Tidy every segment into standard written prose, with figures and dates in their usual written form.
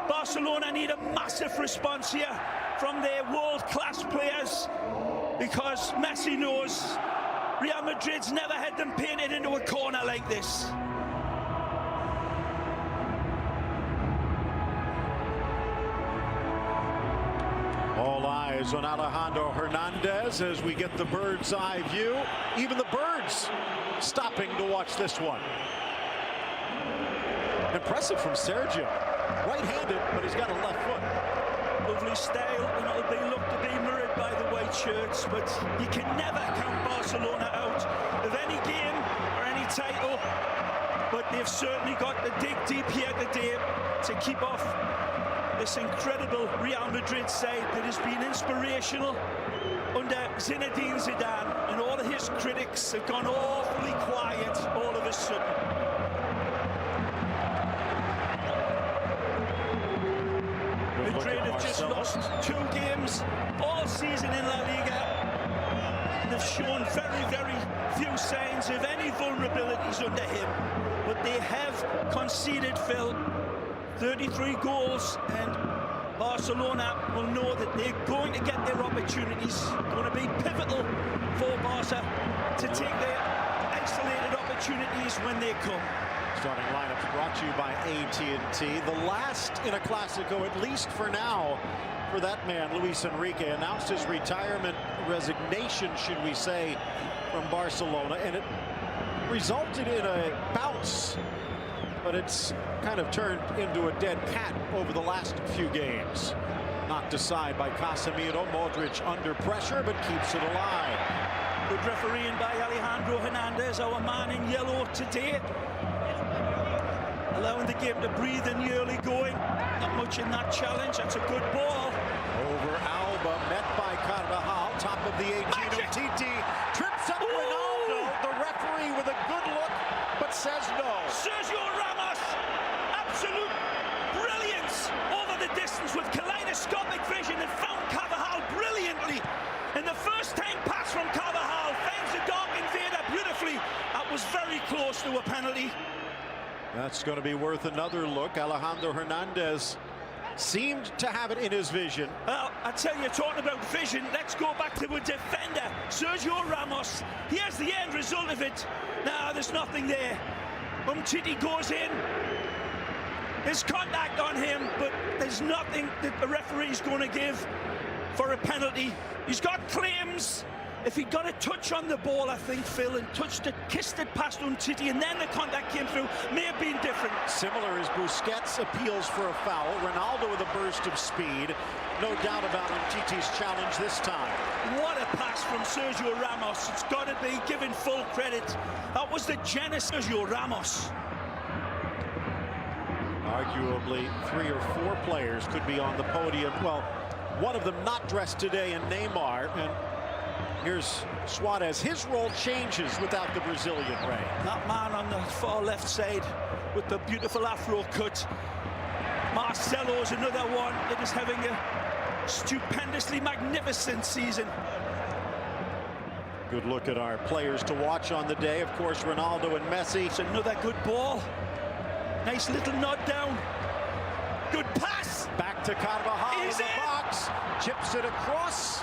Barcelona need a massive response here from their world-class players, because Messi knows Real Madrid's never had them painted into a corner like this. All eyes on Alejandro Hernandez as we get the bird's eye view. Even the birds stopping to watch this one. Impressive from Sergio. Right-handed, but he's got a left foot. Lovely style, and it'll be looked to be mirrored by the white shirts, but you can never count Barcelona out of any game or any title. But they've certainly got to dig deep here today to keep off this incredible Real Madrid side that has been inspirational under Zinedine Zidane, and all of his critics have gone awfully quiet all of a sudden. Madrid have just lost 2 games all season in La Liga, and they've shown very, very few signs of any vulnerabilities under him. But they have conceded, Phil, 33 goals, and Barcelona will know that they're going to get their opportunities. Going to be pivotal for Barca to take their isolated opportunities when they come. Starting lineups brought to you by AT&T. The last in a Clásico, at least for now, for that man, Luis Enrique, announced his retirement, resignation, should we say, from Barcelona, and it resulted in a bounce, but it's kind of turned into a dead cat over the last few games. Knocked aside by Casemiro. Modric under pressure, but keeps it alive. Good refereeing by Alejandro Hernandez, our man in yellow today. Allowing the game to breathe in the early going. Not much in that challenge. That's a good ball. Over Alba, met by Carvajal. Top of the 18 of Titi. Trips up Ronaldo. The referee with a good look, but says no. Sergio Ramos. Absolute brilliance over the distance with kaleidoscopic vision, and found Carvajal brilliantly. And the first time pass from Carvajal finds the dark invader beautifully. That was very close to a penalty. That's going to be worth another look. Alejandro Hernandez seemed to have it in his vision. Well, I tell you, talking about vision, let's go back to a defender, Sergio Ramos. Here's the end result of it. Now, there's nothing there. Umtiti goes in. There's contact on him, but there's nothing that the referee's going to give for a penalty. He's got claims. If he got a touch on the ball, I think, Phil, and kissed it past Umtiti, and then the contact came through, may have been different. Similar as Busquets appeals for a foul. Ronaldo with a burst of speed. No doubt about Umtiti's challenge this time. What a pass from Sergio Ramos. It's got to be given full credit. That was the genesis of Sergio Ramos. Arguably, 3 or 4 players could be on the podium. Well, one of them not dressed today in Neymar, and here's Suarez. His role changes without the Brazilian rain. That man on the far left side with the beautiful afro cut. Marcelo's another one that is having a stupendously magnificent season. Good look at our players to watch on the day. Of course, Ronaldo and Messi. It's another good ball. Nice little nod down. Good pass. Back to Carvajal in the box. Chips it across.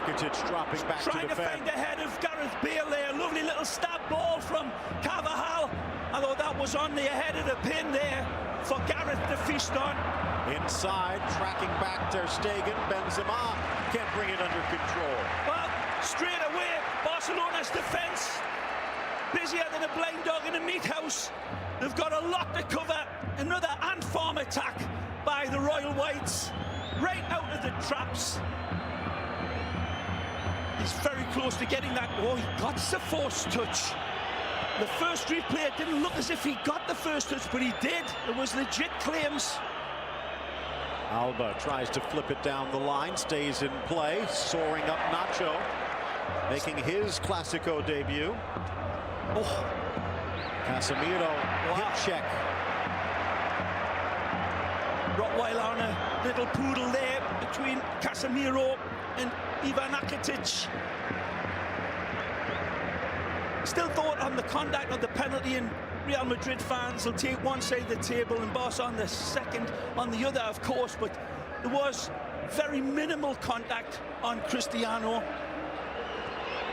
Rakitic dropping back Trying to to defend. find the head of Gareth Bale there. Lovely little stab ball from Carvajal. I thought that was on the head of the pin there for Gareth to feast on. Inside, tracking back Ter Stegen. Benzema can't bring it under control. Well, straight away, Barcelona's defence, busier than a blind dog in a meat house. They've got a lot to cover. Another ant farm attack by the Royal Whites, right out of the traps. He's very close to getting that. Oh, he got the force touch. The first replay, it didn't look as if he got the first touch, but he did. It was legit claims. Alba tries to flip it down the line, stays in play, soaring up Nacho, making his Clasico debut. Oh, Casemiro, hip check. Rottweiler on a little poodle there between Casemiro and Ivan Rakitic. Still thought on the contact of the penalty, and Real Madrid fans will take one side of the table and Barca on the second, on the other, of course, but there was very minimal contact on Cristiano.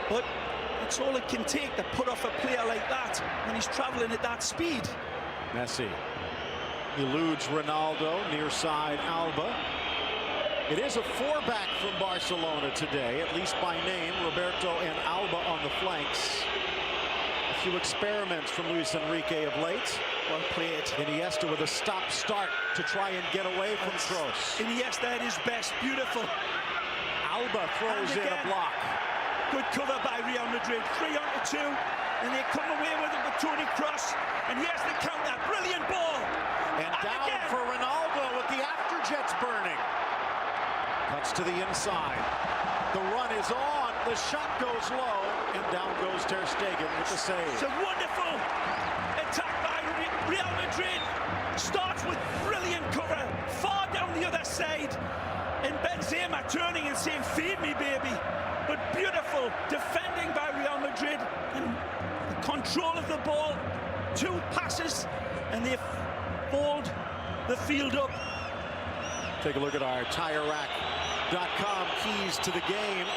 But it's all it can take to put off a player like that when he's travelling at that speed. Messi eludes Ronaldo, near side Alba. It is a four-back from Barcelona today, at least by name. Roberto and Alba on the flanks. A few experiments from Luis Enrique of late. Well played. Iniesta with a stop-start to try and get away from Kroos. Iniesta at his best, beautiful. Alba throws in a block. Good cover by Real Madrid, 3-on-2, and they come away with it with Toni Kroos, and here's the counter, brilliant ball. And down again for Ronaldo with the afterjets burning. Cuts to the inside. The run is on, the shot goes low, and down goes Ter Stegen with the save. It's a wonderful attack by Real Madrid. Starts with brilliant cover, far down the other side, and Benzema turning and saying, feed me, baby. But beautiful defending by Real Madrid, and the control of the ball, 2 passes, and they've balled the field up. Take a look at our TireRack.com keys to the game.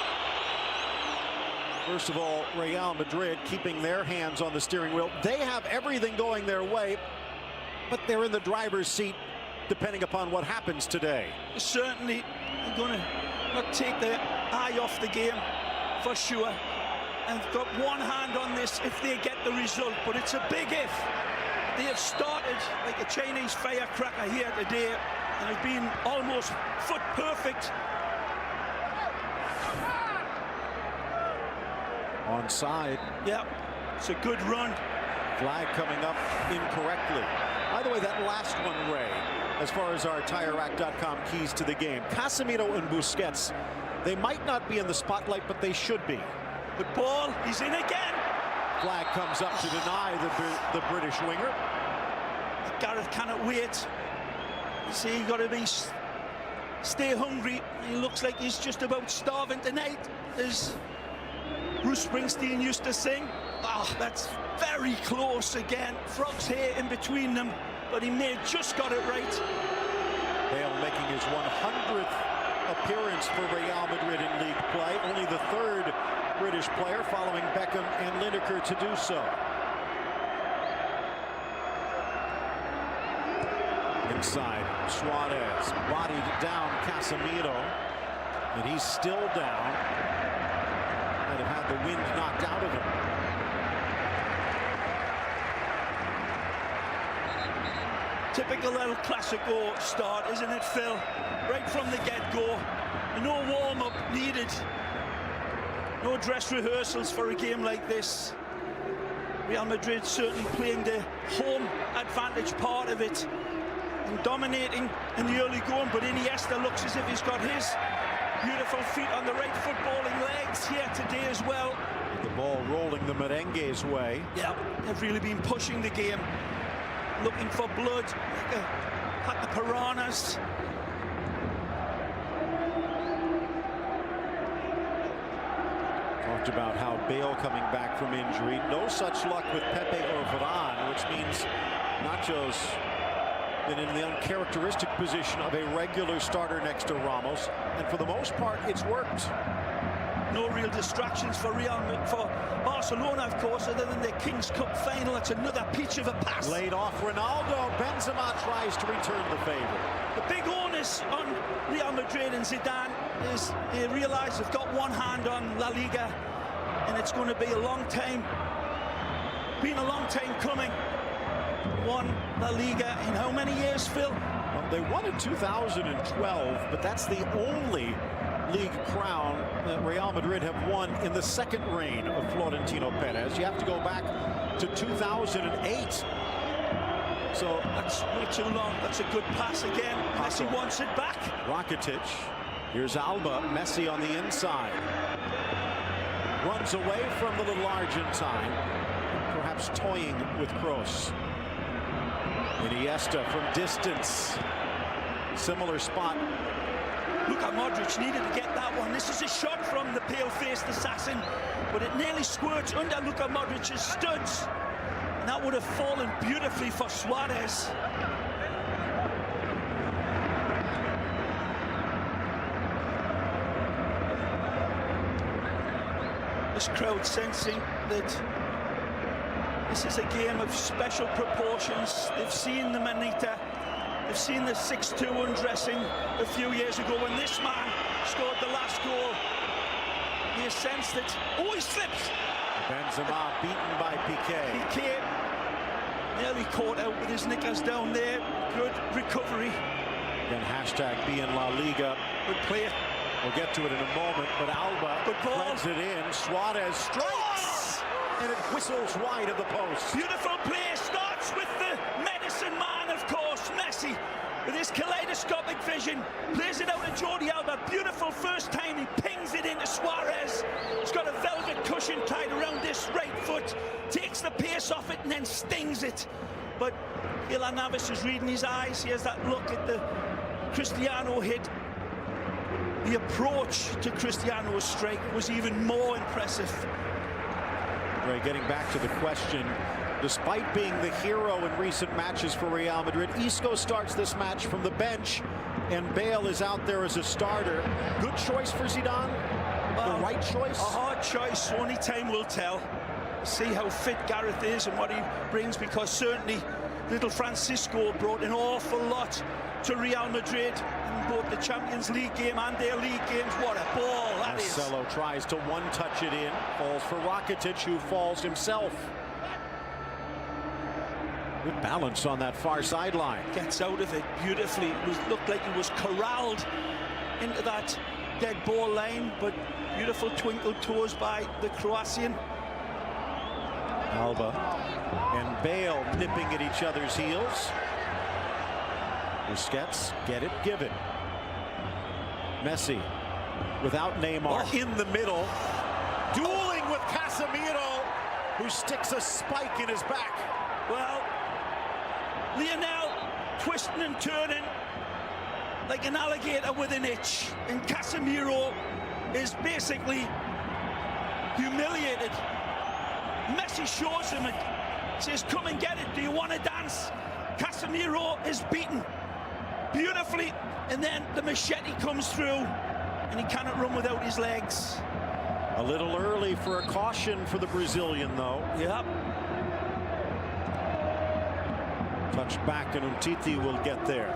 First of all, Real Madrid keeping their hands on the steering wheel. They have everything going their way, but they're in the driver's seat depending upon what happens today. Certainly, they're going to not take their eye off the game, for sure. And got one hand on this if they get the result, but it's a big if. They have started like a Chinese firecracker here today, and have been almost foot perfect. Onside. Yeah, it's a good run. Flag coming up incorrectly. By the way, that last one, Ray, as far as our TireRack.com keys to the game, Casemiro and Busquets, they might not be in the spotlight, but they should be. Good ball, he's in again. Flag comes up to deny the British winger. Gareth cannot wait. You see, you got to stay hungry. He looks like he's just about starving tonight, as Bruce Springsteen used to sing. Oh, that's very close again. Frog's hair in between them, but he may have just got it right. Bale making his 100th appearance for Real Madrid in league play. Only the 3rd British player, following Beckham and Lineker, to do so. Inside, Suarez bodied down Casemiro, and he's still down. Might have had the wind knocked out of him. Typical El Clasico start, isn't it, Phil? Right from the get-go. No warm-up needed. No dress rehearsals for a game like this. Real Madrid certainly playing the home advantage part of it and dominating in the early going, but Iniesta looks as if he's got his beautiful feet on the right footballing legs here today as well. The ball rolling the merengue's way. Yeah, they've really been pushing the game, looking for blood, like a pack of piranhas. Talked about how Bale coming back from injury. No such luck with Pepe or Varane, which means Nacho's been in the uncharacteristic position of a regular starter next to Ramos, and for the most part, it's worked. no real distractions for Barcelona, of course, other than their Kings Cup final. It's another peach of a pass. Laid off Ronaldo. Benzema tries to return the favor. The big onus on Real Madrid and Zidane is they realise they've got one hand on La Liga, and it's going to be a long time coming. Won La Liga in how many years, Phil? Well, they won in 2012, but that's the only league crown that Real Madrid have won in the second reign of Florentino Perez. You have to go back to 2008. So that's way too long. That's a good pass again. Messi wants it back. Rakitic. Here's Alba. Messi on the inside. Runs away from the little Argentine. Perhaps toying with Kroos. Iniesta from distance. Similar spot. Luka Modric needed to get that one. This is a shot from the pale-faced assassin, but it nearly squirts under Luka Modric's studs. And that would have fallen beautifully for Suarez. This crowd sensing that this is a game of special proportions. They've seen the Manita. They've seen the 6-2 undressing a few years ago when this man scored the last goal. You sense that, oh, he slips. Benzema beaten by Piqué. Piqué nearly caught out with his knickers down there. Good recovery. Again, hashtag be in La Liga. Good play. We'll get to it in a moment, but Alba threads it in. Suarez strikes, and it whistles wide of the post. Beautiful play. Starts with the medicine man, of course, Messi, with his kaleidoscopic vision. Plays it out to Jordi Alba. Beautiful first time. He pings it into Suarez. He's got a velvet cushion tied around this right foot. Takes the pace off it and then stings it. But Ilan Navas is reading his eyes. He has that look at the Cristiano hit. The approach to Cristiano's strike was even more impressive. Right, getting back to the question, despite being the hero in recent matches for Real Madrid, Isco starts this match from the bench, and Bale is out there as a starter. Good choice for Zidane? The right choice? A hard choice. Only time will tell. See how fit Gareth is and what he brings, because certainly little Francisco brought an awful lot to Real Madrid in both the Champions League game and their league games. What a ball that is. Marcelo tries to one-touch it in. Falls for Rakitic, who falls himself. Good balance on that far sideline. Gets out of it beautifully. It looked like he was corralled into that dead ball line, but beautiful twinkle toes by the Croatian. Alba and Bale nipping at each other's heels. Busquets, get it, give it. Messi without Neymar in the middle, dueling with Casemiro, who sticks a spike in his back. Well, Lionel twisting and turning like an alligator with an itch, and Casemiro is basically humiliated. Messi shows him and says, come and get it, do you want to dance? Casemiro is beaten beautifully, and then the machete comes through and he cannot run without his legs. A little early for a caution for the Brazilian, though. Yep. Touched back, and Umtiti will get there.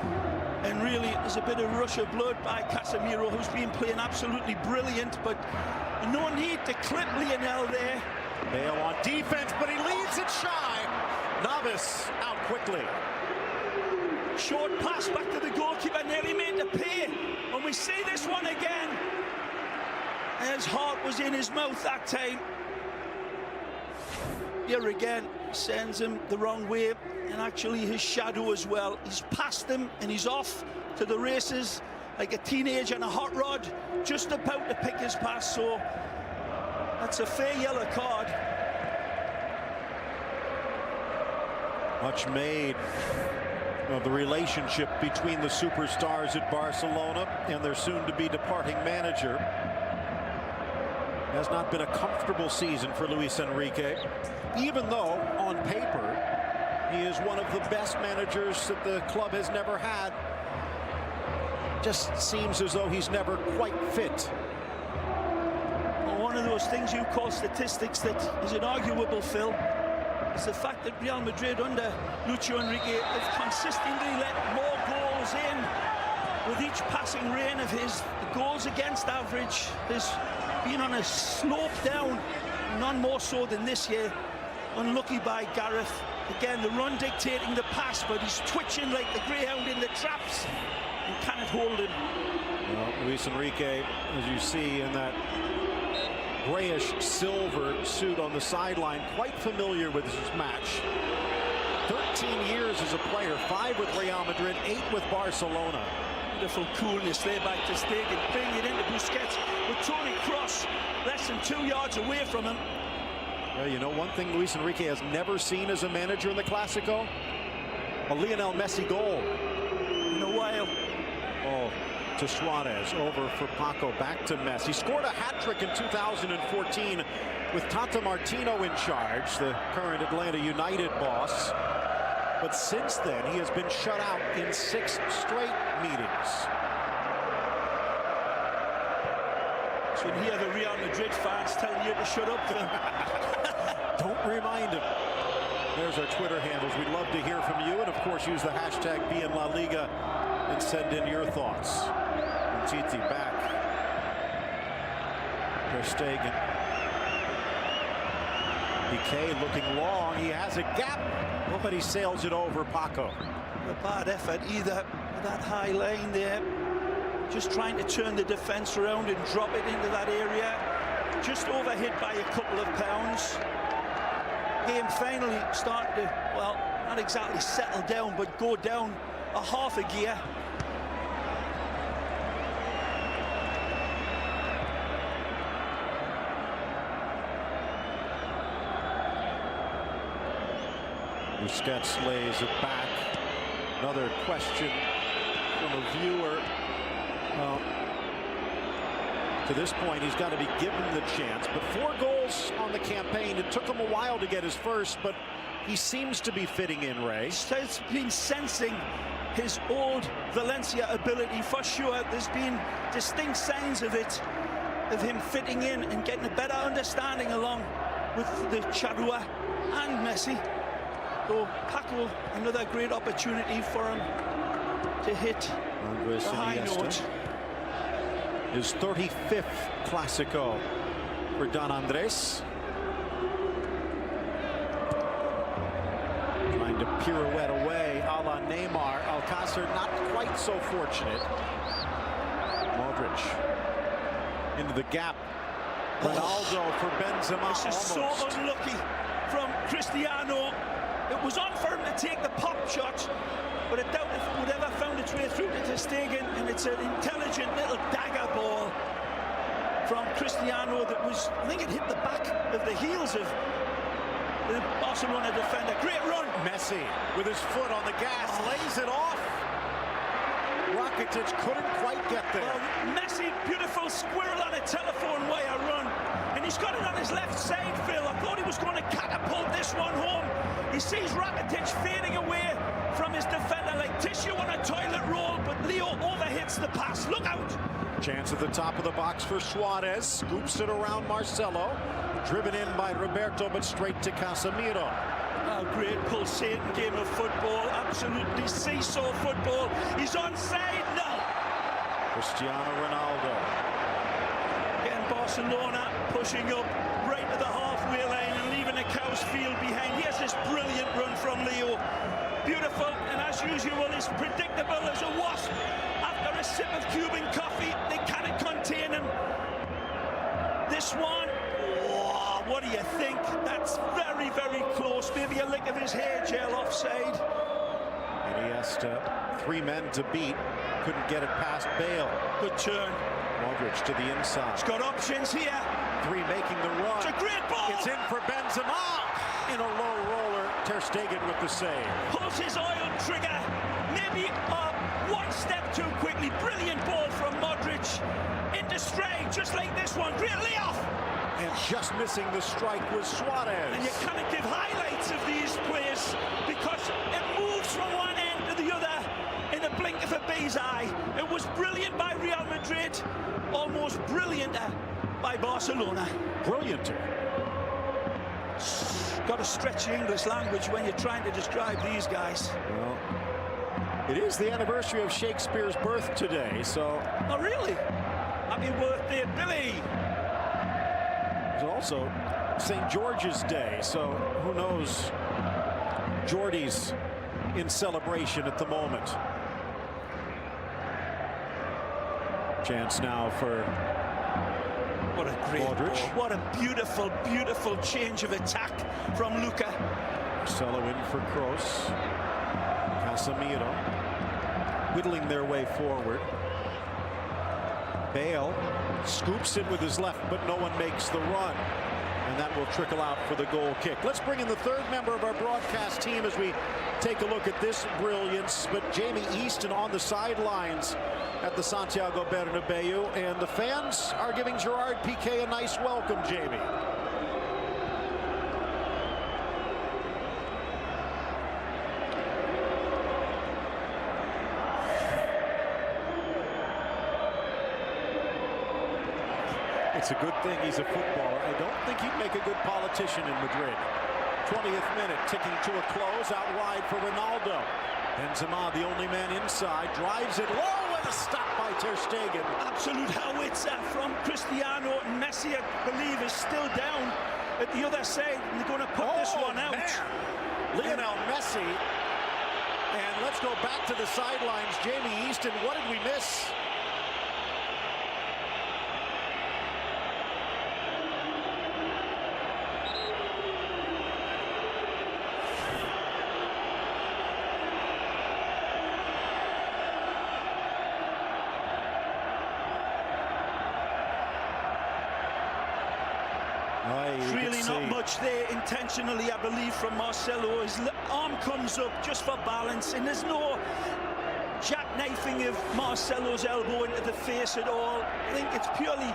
And really, there's a bit of rush of blood by Casemiro, who's been playing absolutely brilliant, but no need to clip Lionel there. Bale on defense, but he leaves it shy. Navas out quickly. Short pass back to the goalkeeper, nearly made the pay. When we see this one again, his heart was in his mouth that time. Here again, sends him the wrong way, and actually his shadow as well. He's past him and he's off to the races like a teenager on a hot rod, just about to pick his pass. So that's a fair yellow card. Much made of the relationship between the superstars at Barcelona and their soon-to-be departing manager. Has not been a comfortable season for Luis Enrique, even though on paper he is one of the best managers that the club has never had. Just seems as though he's never quite fit. of those things you call statistics that is inarguable, Phil. It's the fact that Real Madrid under WtchMNw have consistently let more goals in with each passing reign of his. The goals against average has been on a slope down, none more so than this year. Unlucky by Gareth. Again, the run dictating the pass, but he's twitching like the greyhound in the traps and cannot hold him. Well, Luis Enrique, as you see in that grayish silver suit on the sideline, quite familiar with this match. 13 years as a player, 5 with Real Madrid, 8 with Barcelona. Beautiful coolness there by ter Stegen, playing it into Busquets with Toni Kroos less than 2 yards away from him. Well, you know, one thing Luis Enrique has never seen as a manager in the Clásico? A Lionel Messi goal. In a while. Oh, to Suarez, over for Paco, back to Messi. He scored a hat-trick in 2014 with Tata Martino in charge, the current Atlanta United boss. But since then, he has been shut out in 6 straight meetings. Should hear the Real Madrid fans telling you to shut up, Phil. Don't remind him. There's our Twitter handles. We'd love to hear from you. And, of course, use the hashtag #BeInLaLiga and send in your thoughts. And Titi back. Ter Stegen. Piqué looking long. He has a gap, but he sails it over Paco. A bad effort either. That high line there. Just trying to turn the defence around and drop it into that area. Just overhit by a couple of pounds. Game finally starting to, well, not exactly settle down, but go down a half a gear. Busquets lays it back. Another question from a viewer. To this point, he's got to be given the chance. But 4 goals on the campaign. It took him a while to get his first, but he seems to be fitting in, Ray. He's been sensing his old Valencia ability for sure. There's been distinct signs of it, of him fitting in and getting a better understanding along with the Charrua and Messi. So Paco, another great opportunity for him to hit Andres the high note. His 35th Clásico for Don Andres. Trying to pirouette away a la Neymar. Alcácer not quite so fortunate. Modric into the gap. Ronaldo for Benzema. This is almost. so unlucky from Cristiano. It was on for him to take the pop shot, but I doubt if it would ever found its way through to ter Stegen, and it's an intelligent little dagger ball from Cristiano that was, I think it hit the back of the heels of the Barcelona defender. Great run. Messi with his foot on the gas, lays it off. Rakitic couldn't quite get there. Well, Messi, beautiful squirrel on a telephone wire run, and he's got it on his left side, Phil. I thought he was going to catapult this one home. He sees Rakitic fading away from his defender like tissue on a toilet roll, but Leo overhits the pass. Look out! Chance at the top of the box for Suarez. Scoops it around Marcelo. Driven in by Roberto, but straight to Casemiro. A great pulsating game of football. Absolutely seesaw football. He's onside now. Cristiano Ronaldo. Again, Barcelona pushing up right to the halfway line and leaving the cow's field behind. Here's this brilliant run from Leo. Beautiful, and as usual, is predictable as a wasp. After a sip of Cuban coffee, they cannot contain him. This one, oh, what do you think? That's very, very close. Maybe a lick of his hair gel offside. Iniesta, 3 men to beat. Couldn't get it past Bale. Good turn. Modric to the inside. He's got options here. 3 making the run. It's a great ball. It's in for Benzema. In a low roller, ter Stegen with the save. Pulls his oil trigger. Maybe one step too quickly. Brilliant ball from Modric. Into straight, just like this one. Great layoff. And just missing the strike was Suarez. And you cannot give highlights of these plays because it moves from one end to the other in the blink of a bee's eye. It was brilliant by Real Madrid. Almost brilliant by Barcelona. Brilliant. Got to stretch the English language when you're trying to describe these guys. Well, it is the anniversary of Shakespeare's birth today, so... Oh, really? Happy birthday, Billy! It's also St. George's Day, so who knows? Geordie's in celebration at the moment. Chance now for what a great Aldridge. Ball. What a beautiful, beautiful change of attack from Luka. Marcelo in for Kroos. Casemiro whittling their way forward. Bale scoops it with his left, but no one makes the run. And that will trickle out for the goal kick. Let's bring in the third member of our broadcast team as we take a look at this brilliance. But Jamie Easton on the sidelines at the Santiago Bernabeu, and the fans are giving Gerard Piqué a nice welcome, Jamie. It's a good thing he's a footballer. I don't think he'd make a good politician in Madrid. 20th minute, ticking to a close, out wide for Ronaldo. Benzema, the only man inside, drives it low, and a stop by Ter Stegen. Absolute howitzer from Cristiano. And Messi, I believe, is still down at the other side. And they're going to put this one out. Man. Lionel Messi. And let's go back to the sidelines. Jamie Easton, what did we miss? Really not much there intentionally, I believe, from Marcelo. His arm comes up just for balance, and there's no jackknifing of Marcelo's elbow into the face at all. I think it's purely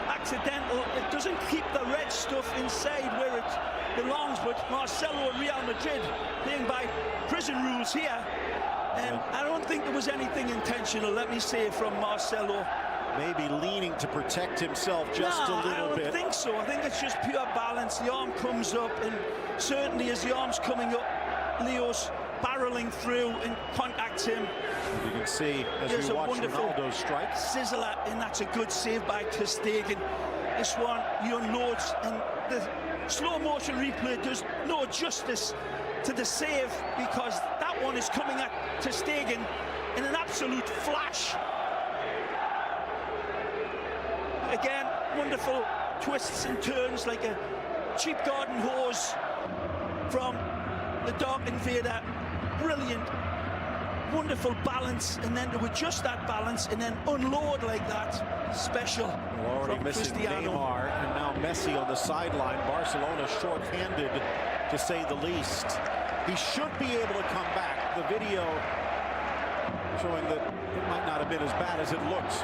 accidental. It doesn't keep the red stuff inside where it belongs, but Marcelo and Real Madrid playing by prison rules here. And I don't think there was anything intentional, let me say, from Marcelo. Maybe leaning to protect himself just a little bit. I don't think so. I think it's just pure balance. The arm comes up, and certainly as the arm's coming up, Leo's barreling through and contacts him. You can see as we watch Ronaldo's strike. Sizzler, and that's a good save by Ter Stegen. This one, he unloads, and the slow motion replay does no justice to the save, because that one is coming at Ter Stegen in an absolute flash. Again, wonderful twists and turns like a cheap garden hose from the Dark Invader. Brilliant, wonderful balance, and then to adjust that balance and then unload like that. Special. We're already missing Cristiano. Neymar, and now Messi on the sideline. Barcelona short-handed, to say the least. He should be able to come back. The video showing that it might not have been as bad as it looks.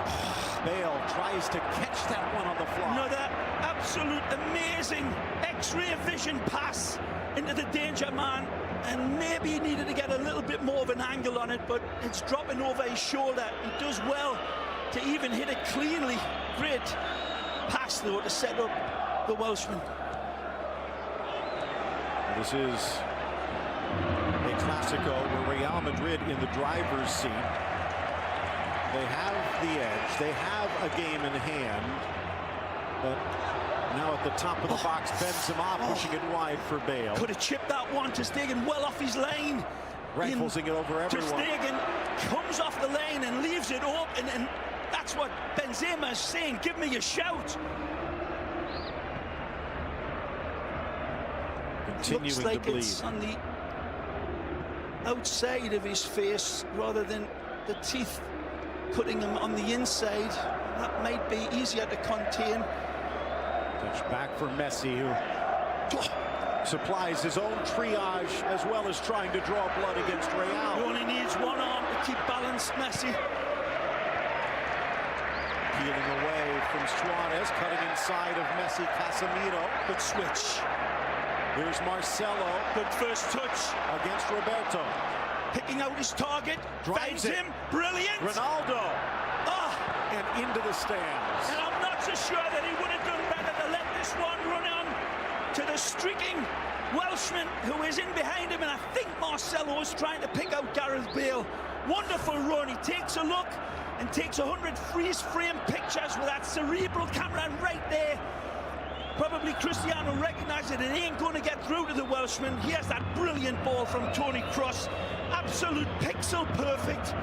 Bale tries to catch that one on the fly. Another absolute amazing X-ray vision pass into the danger man, and maybe he needed to get a little bit more of an angle on it, but it's dropping over his shoulder. He does well to even hit it cleanly. Great pass, though, to set up the Welshman. This is a Clasico where Real Madrid in the driver's seat. They have the edge. They have a game in hand. But now at the top of the box, Benzema pushing it wide for Bale. Could have chipped that one. Ter Stegen well off his lane. Riflesing it over everyone. Ter Stegen comes off the lane and leaves it open, and that's what Benzema is saying. Give me a shout. Continuing Looks like to bleed. it's on the outside of his face rather than the teeth putting him on the inside. That might be easier to contain. Touch back for Messi, who supplies his own triage as well as trying to draw blood against He Real. only needs one arm to keep balanced, Messi. Peeling away from Suarez, cutting inside of Messi. Casemiro. Good switch. Here's Marcelo. Good first touch. Against Roberto. Picking out his target. Drives Finds him. Brilliant. Ronaldo. Ah, And into the stands. and I'm not so sure that he would have done better to let this one run on to the streaking Welshman who is in behind him, and I think Marcelo is trying to pick out Gareth Bale. Wonderful run. He takes a look and takes 100 freeze frame pictures with that cerebral camera right there. Probably Cristiano recognised that it ain't going to get through to the Welshman. He has that brilliant ball from Tony Kroos. Absolute pixel perfect.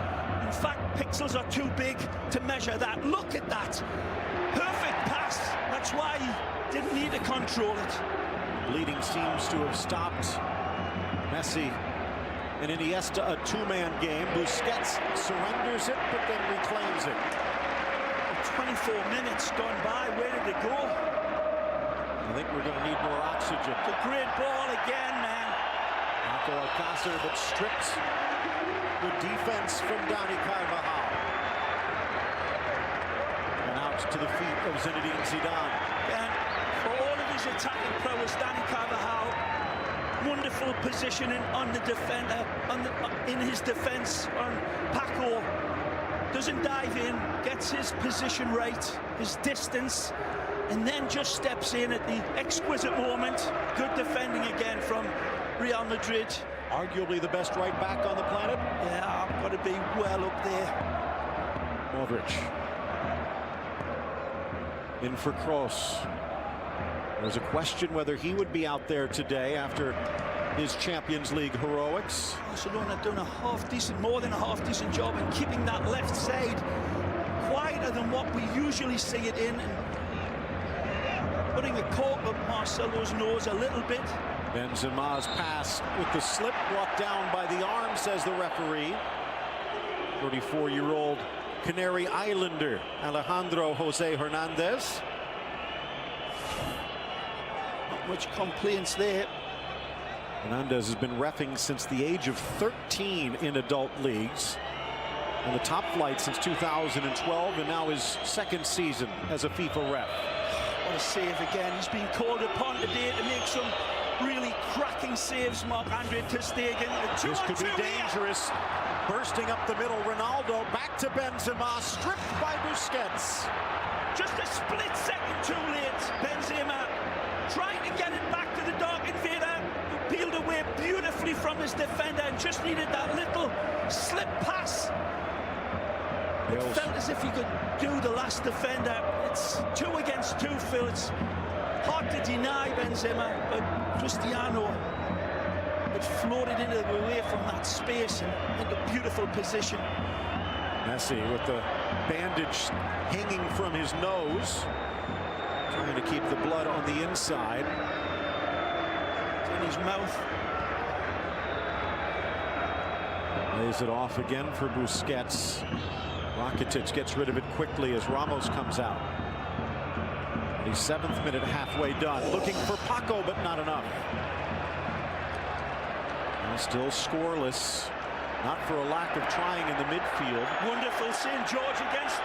In fact, pixels are too big to measure that. Look at that. Perfect pass. That's why he didn't need to control it. Bleeding seems to have stopped. Messi and Iniesta, a two-man game. Busquets surrenders it, but then reclaims it. 24 minutes gone by. Where did it go? I think we're going to need more oxygen. It's a great ball again, man. Marco Alcácer, but stripped. Good defense from Dani Carvajal. And out to the feet of Zinedine Zidane. And for all of his attacking prowess, Dani Carvajal, wonderful positioning on the defender, in his defence on Paco. Doesn't dive in, gets his position right, his distance, and then just steps in at the exquisite moment. Good defending again from Real Madrid. Arguably the best right back on the planet. Yeah, I've got to be well up there. Modric. In for Kroos. There's a question whether he would be out there today after his Champions League heroics. Barcelona have done more than a half-decent job in keeping that left side quieter than what we usually see it in, and putting a cork up Marcelo's nose a little bit. Benzema's pass with the slip brought down by the arm, says the referee. 34-year-old Canary Islander Alejandro Jose Hernandez. Not much complaints there. Hernandez has been reffing since the age of 13 in adult leagues. On the top flight since 2012, and now his second season as a FIFA ref. What a save again. He's been called upon today to make some really cracking saves, Marc-Andre ter Stegen. This could be dangerous. Bursting up the middle, Ronaldo back to Benzema, stripped by Busquets. Just a split second too late. Benzema trying to get it back to the dark invader, who peeled away beautifully from his defender and just needed that little slip pass. It felt as if he could do the last defender. It's 2 against 2, Phil. It's hard to deny Benzema, but Cristiano had floated away from that space and into beautiful position. Messi with the bandage hanging from his nose, trying to keep the blood on the inside. It's in his mouth. Lays it off again for Busquets. Rakitic gets rid of it quickly as Ramos comes out. The 7th minute, halfway done. Looking for Paco, but not enough. And still scoreless. Not for a lack of trying in the midfield. Wonderful St. George against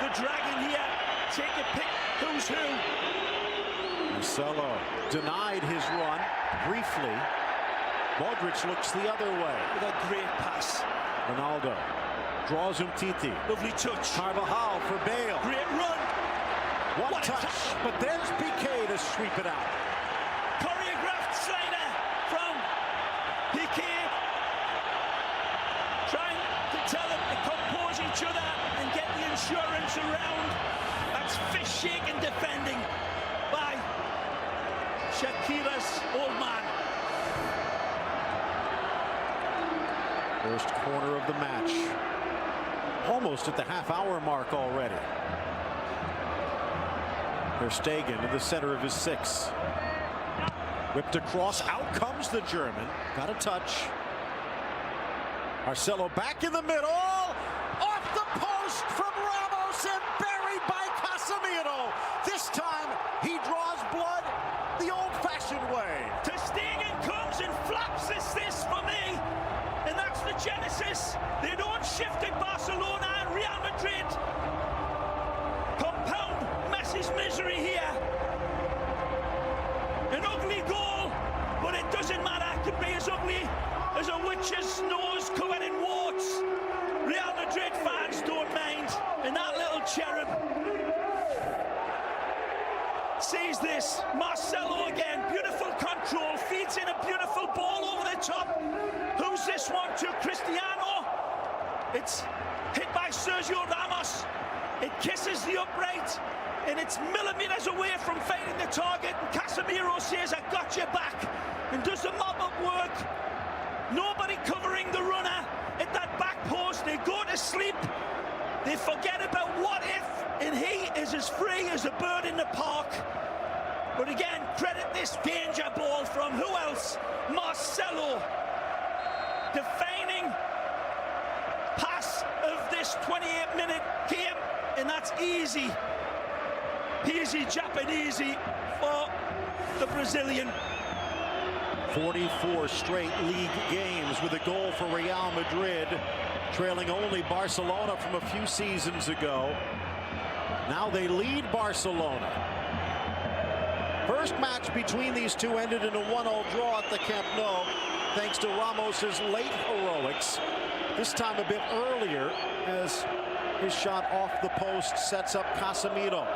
the Dragon here. Take a pick. Who's who? Marcelo denied his run briefly. Modric looks the other way. With a great pass. Ronaldo draws Umtiti. Lovely touch. Carvajal for Bale. Great run. What touch. But there's Piqué to sweep it out. Choreographed slider from Piqué. Trying to tell them to compose each other and get the insurance around. That's fish-shaking defending by Shakira's old man. First corner of the match. Almost at the half-hour mark already. Ter Stegen in the center of his 6. Whipped across. Out comes the German. Got a touch. Marcelo back in the middle. Off the post from Ramos and buried by Casemiro. This time he draws blood the old-fashioned way. Ter Stegen comes and flaps this for me. And that's the genesis. They don't shift at Barcelona and Real Madrid. Compound Messi's misery here. An ugly goal, but it doesn't matter. It could be as ugly as a witch's nose covered in warts. Real Madrid fans don't mind. And that little cherub sees this. Marcelo again, beautiful control, feeds in a beautiful ball over the top. Who's this one to? Cristiano. It's hit by Sergio Ramos. It kisses the upright, and it's millimeters away from finding the target. And Casemiro says, I got your back, and does the mop-up work. Nobody covering the runner at that back post. They go to sleep. They forget about what if, and he is as free as a bird in the park. But again, credit this danger ball from who else? Marcelo. Defining pass of this 28-minute game, and that's easy. Easy Japanese for the Brazilian. 44 straight league games with a goal for Real Madrid, trailing only Barcelona from a few seasons ago. Now they lead Barcelona. First match between these two ended in a 1-0 draw at the Camp Nou, thanks to Ramos's late heroics. This time a bit earlier, as his shot off the post sets up Casemiro.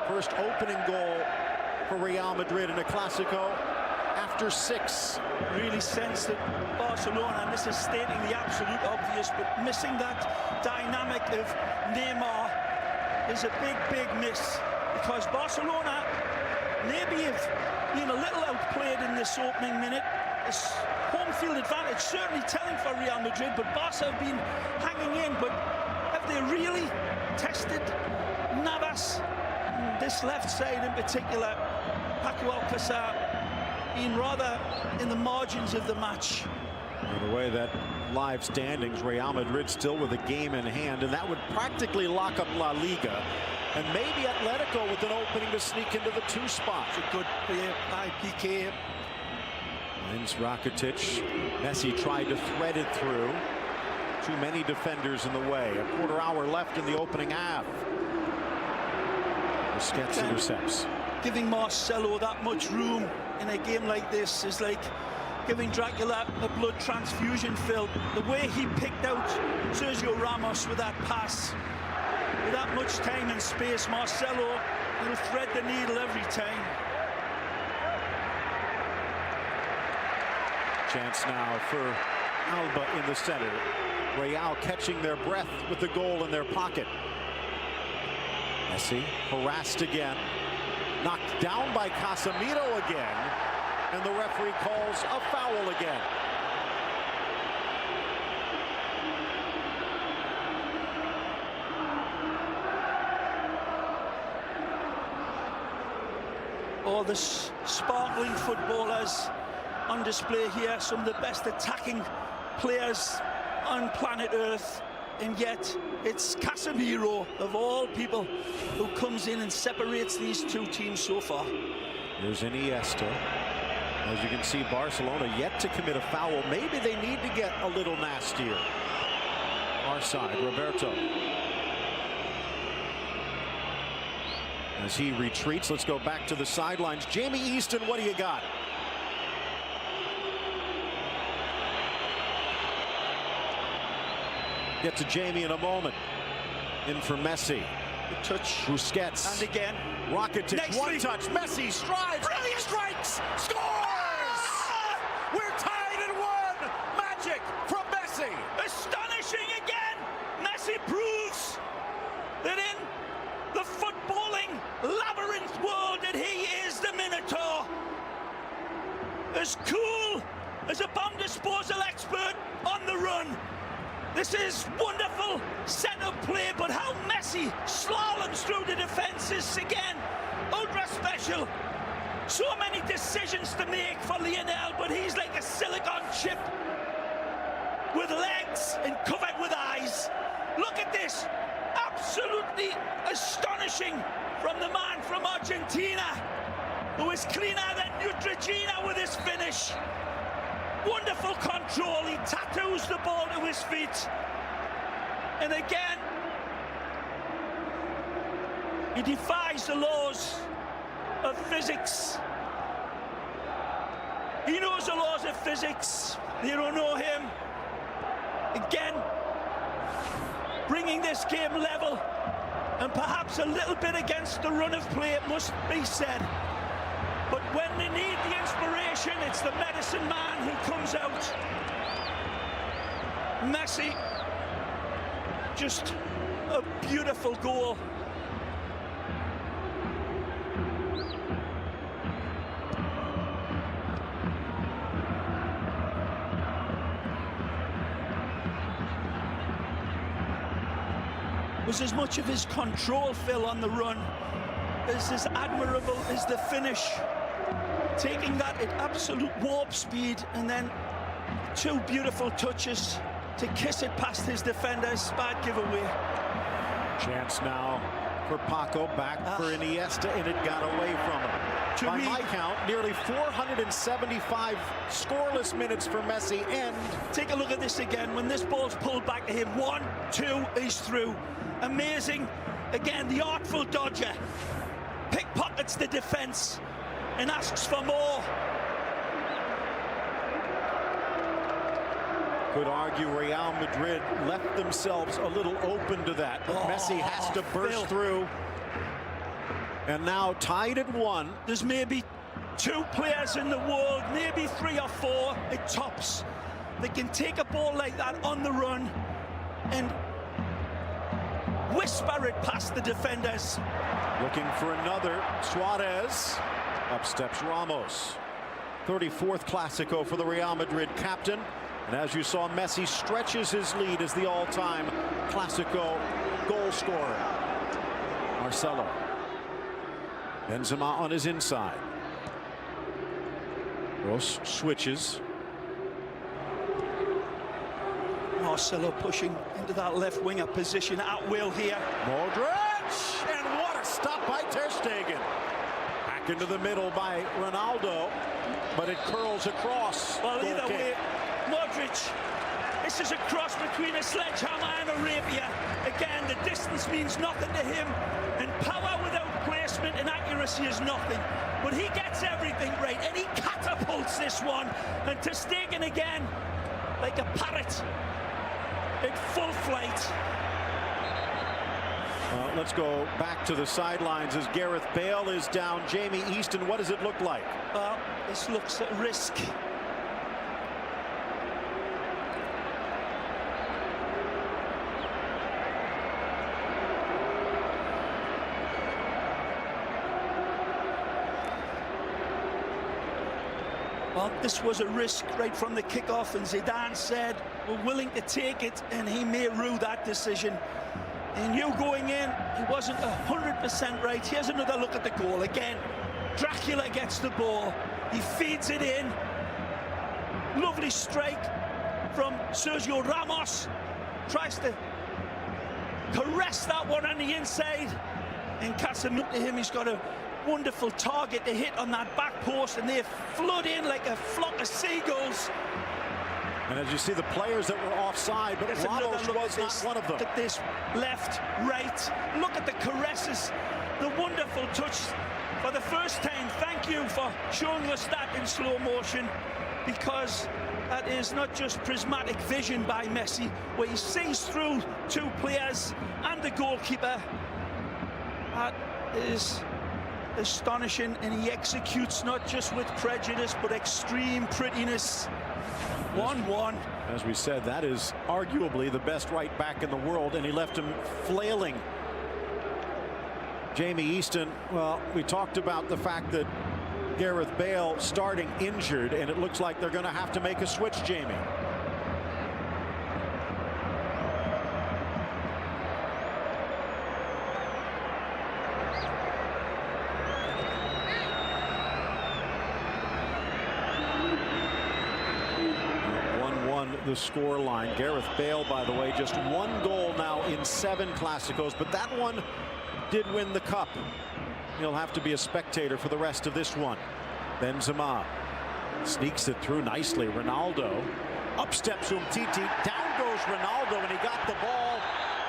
First opening goal for Real Madrid in a Clásico after 6. Really sense that Barcelona, and this is stating the absolute obvious, but missing that dynamic of Neymar is a big miss, because Barcelona maybe have been a little outplayed in this opening minute. This home field advantage certainly telling for Real Madrid, but Barca have been hanging in. But have they really tested Navas? This left side in particular, Paco Alcácer, being rather in the margins of the match. In the way that live standings, Real Madrid still with a game in hand, and that would practically lock up La Liga. And maybe Atletico with an opening to sneak into the 2 spot. It's a good play by PK. Wins Rakitic. Messi tried to thread it through. Too many defenders in the way. A quarter hour left in the opening half. Busquets intercepts. Giving Marcelo that much room in a game like this is like giving Dracula a blood transfusion, Phil. The way he picked out Sergio Ramos with that pass, with that much time and space, Marcelo will thread the needle every time. Chance now for Alba in the center. Real catching their breath with the goal in their pocket. Messi harassed again. Knocked down by Casemiro again. And the referee calls a foul again. All the sparkling footballers on display here, some of the best attacking players on planet Earth, and yet it's Casemiro, of all people, who comes in and separates these two teams so far. Here's Iniesta. As you can see, Barcelona yet to commit a foul. Maybe they need to get a little nastier. Our side, Roberto. As he retreats, let's go back to the sidelines. Jamie Easton, what do you got? Get to Jamie in a moment. In for Messi. The touch. Busquets. And again. Rakitic. Nicely. One touch. Messi strides. Brilliant. Strikes. Scores! We're tied at 1. Magic from Messi. Astonishing again. Messi proves that in the footballing labyrinth world that he is the Minotaur. As cool as a bomb disposal expert on the run. This is wonderful set-up play, but how Messi slaloms through the defenses again. Ultra special. So many decisions to make for Lionel, but he's like a silicon chip with legs and covered with eyes. Look at this. Absolutely astonishing from the man from Argentina, who is cleaner than Neutrogena with his finish. Wonderful control. He tattoos the ball to his feet. And again, he defies the laws of physics. He knows the laws of physics. They don't know him. Again, bringing this game level and perhaps a little bit against the run of play, it must be said. But when they need the inspiration, it's the medicine man who comes out. Messi, just a beautiful goal. Was as much of his control, Phil, on the run as admirable as the finish. Taking that at absolute warp speed, and then two beautiful touches to kiss it past his defenders. Bad giveaway. Chance now for Paco, back for Iniesta, and it got away from him. By my count, nearly 475 scoreless minutes for Messi, and take a look at this again. When this ball's pulled back to him, 1, 2, he's through. Amazing. Again, the artful dodger pickpockets the defense and asks for more. Could argue Real Madrid left themselves a little open to that, but Messi has to burst through. And now tied at 1. There's maybe 2 players in the world, maybe 3 or 4 at tops, that can take a ball like that on the run and whisper it past the defenders. Looking for another. Suarez. Up steps Ramos. 34th Clásico for the Real Madrid captain. And as you saw, Messi stretches his lead as the all-time Clásico goal scorer. Marcelo. Benzema on his inside. Ross switches. Marcelo pushing into that left winger position at will here. Modric! And what a stop by Ter Stegen. Back into the middle by Ronaldo, but it curls across. Well, either way, Modric, this is a cross between a sledgehammer and a rapier. Again, the distance means nothing to him, and power without placement and accuracy is nothing. But he gets everything right, and he catapults this one. And Ter Stegen again, like a parrot, in full flight. Let's go back to the sidelines as Gareth Bale is down. Jamie Easton, what does it look like? Well, this looks at risk. Well, this was a risk right from the kickoff, and Zidane said we're willing to take it, and he may rue that decision. He knew going in he wasn't 100% right. Here's another look at the goal. Again, Dracula gets the ball. He feeds it in. Lovely strike from Sergio Ramos. Tries to caress that one on the inside. And Casemiro, to him, he's got a wonderful target to hit on that back post, and they flood in like a flock of seagulls. And as you see, the players that were offside, but Ramos was not one of them. Look at this, left, right. Look at the caresses, the wonderful touch. For the first time, thank you for showing us that in slow motion, because that is not just prismatic vision by Messi, where he sees through 2 players and the goalkeeper. That is astonishing, and he executes not just with prejudice, but extreme prettiness. 1-1. As we said, that is arguably the best right back in the world, and he left him flailing. Jamie Easton, well, we talked about the fact that Gareth Bale starting injured, and it looks like they're going to have to make a switch, Jamie. The score line. Gareth Bale, by the way, just 1 goal now in 7 Clásicos, but that one did win the cup. He'll have to be a spectator for the rest of this one. Benzema sneaks it through nicely. Ronaldo up steps Umtiti, down goes Ronaldo, and he got the ball,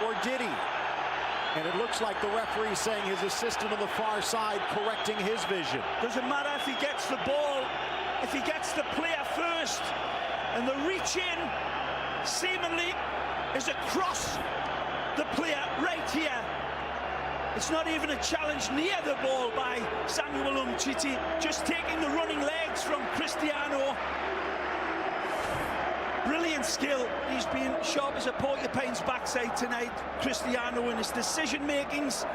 or did he? And it looks like the referee saying his assistant on the far side correcting his vision. Doesn't matter if he gets the ball, if he gets the player first. And the reach in seemingly is across the player right here. It's not even a challenge near the ball by Samuel Umtiti, just taking the running legs from Cristiano. Brilliant skill. He's been sharp as a porcupine's backside tonight, Cristiano, in his decision makings,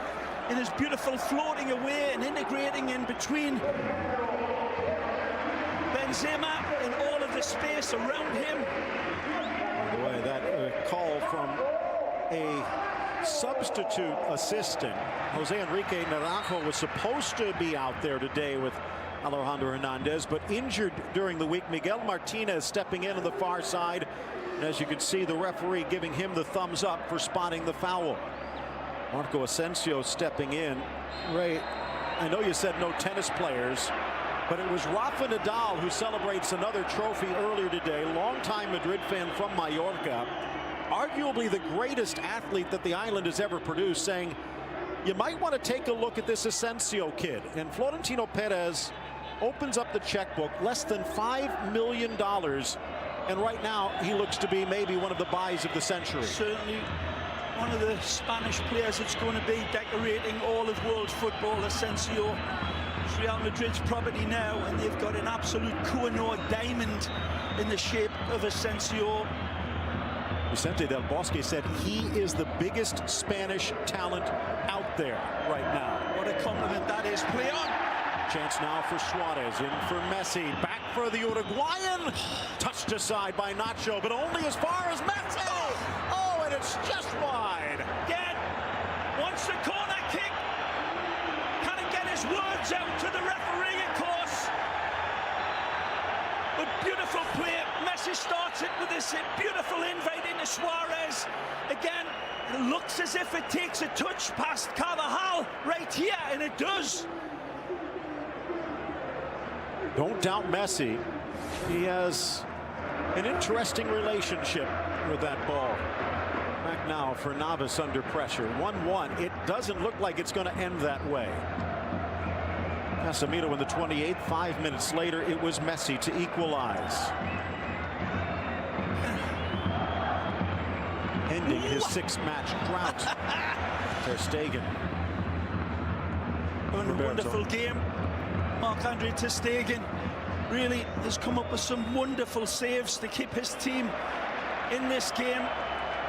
in his beautiful floating away and integrating in between Benzema and all of the space around him. By the way, that call from a substitute assistant. Jose Enrique Naranjo was supposed to be out there today with Alejandro Hernandez, but injured during the week. Miguel Martinez stepping in on the far side. And as you can see, the referee giving him the thumbs up for spotting the foul. Marco Asensio stepping in. Ray, I know you said no tennis players, but it was Rafa Nadal who celebrates another trophy earlier today. Longtime Madrid fan from Mallorca. Arguably the greatest athlete that the island has ever produced, saying you might want to take a look at this Asensio kid. And Florentino Perez opens up the checkbook, less than $5 million. And right now he looks to be maybe one of the buys of the century. Certainly one of the Spanish players that's going to be decorating all of world football. Asensio, it's Real Madrid's property now, and they've got an absolute Koh-i-Noor diamond in the shape of Asensio. Vicente Del Bosque said he is the biggest Spanish talent out there right now. What a compliment that is. Play on. Chance now for Suarez, in for Messi, back for the Uruguayan. Touched aside by Nacho, but only as far as Messi. Oh, and it's just wide. Again, wants the corner kick. Can't get his words out to the referee, of course. But beautiful play. Messi starts it with this beautiful invite into Suarez. Again, it looks as if it takes a touch past Carvajal right here, and it does. Don't doubt Messi. He has an interesting relationship with that ball. Back now for Navas under pressure. 1-1. It doesn't look like it's going to end that way. Casemiro in the 28th. 5 minutes later, it was Messi to equalize. Ending his 6-match drought. Ter Stegen. Wonderful game. Marc-Andre Ter Stegen really has come up with some wonderful saves to keep his team in this game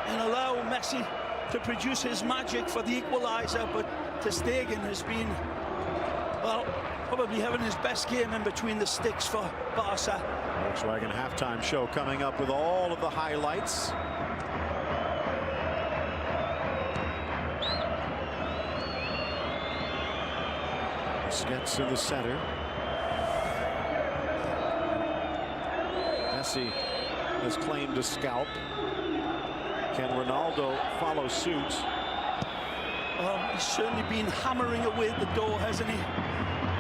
and allow Messi to produce his magic for the equaliser. But Ter Stegen has been, well, probably having his best game in between the sticks for Barca. Volkswagen halftime show coming up with all of the highlights. Busquets in the center. Messi has claimed a scalp. Can Ronaldo follow suit? Well, he's certainly been hammering away at the door, hasn't he?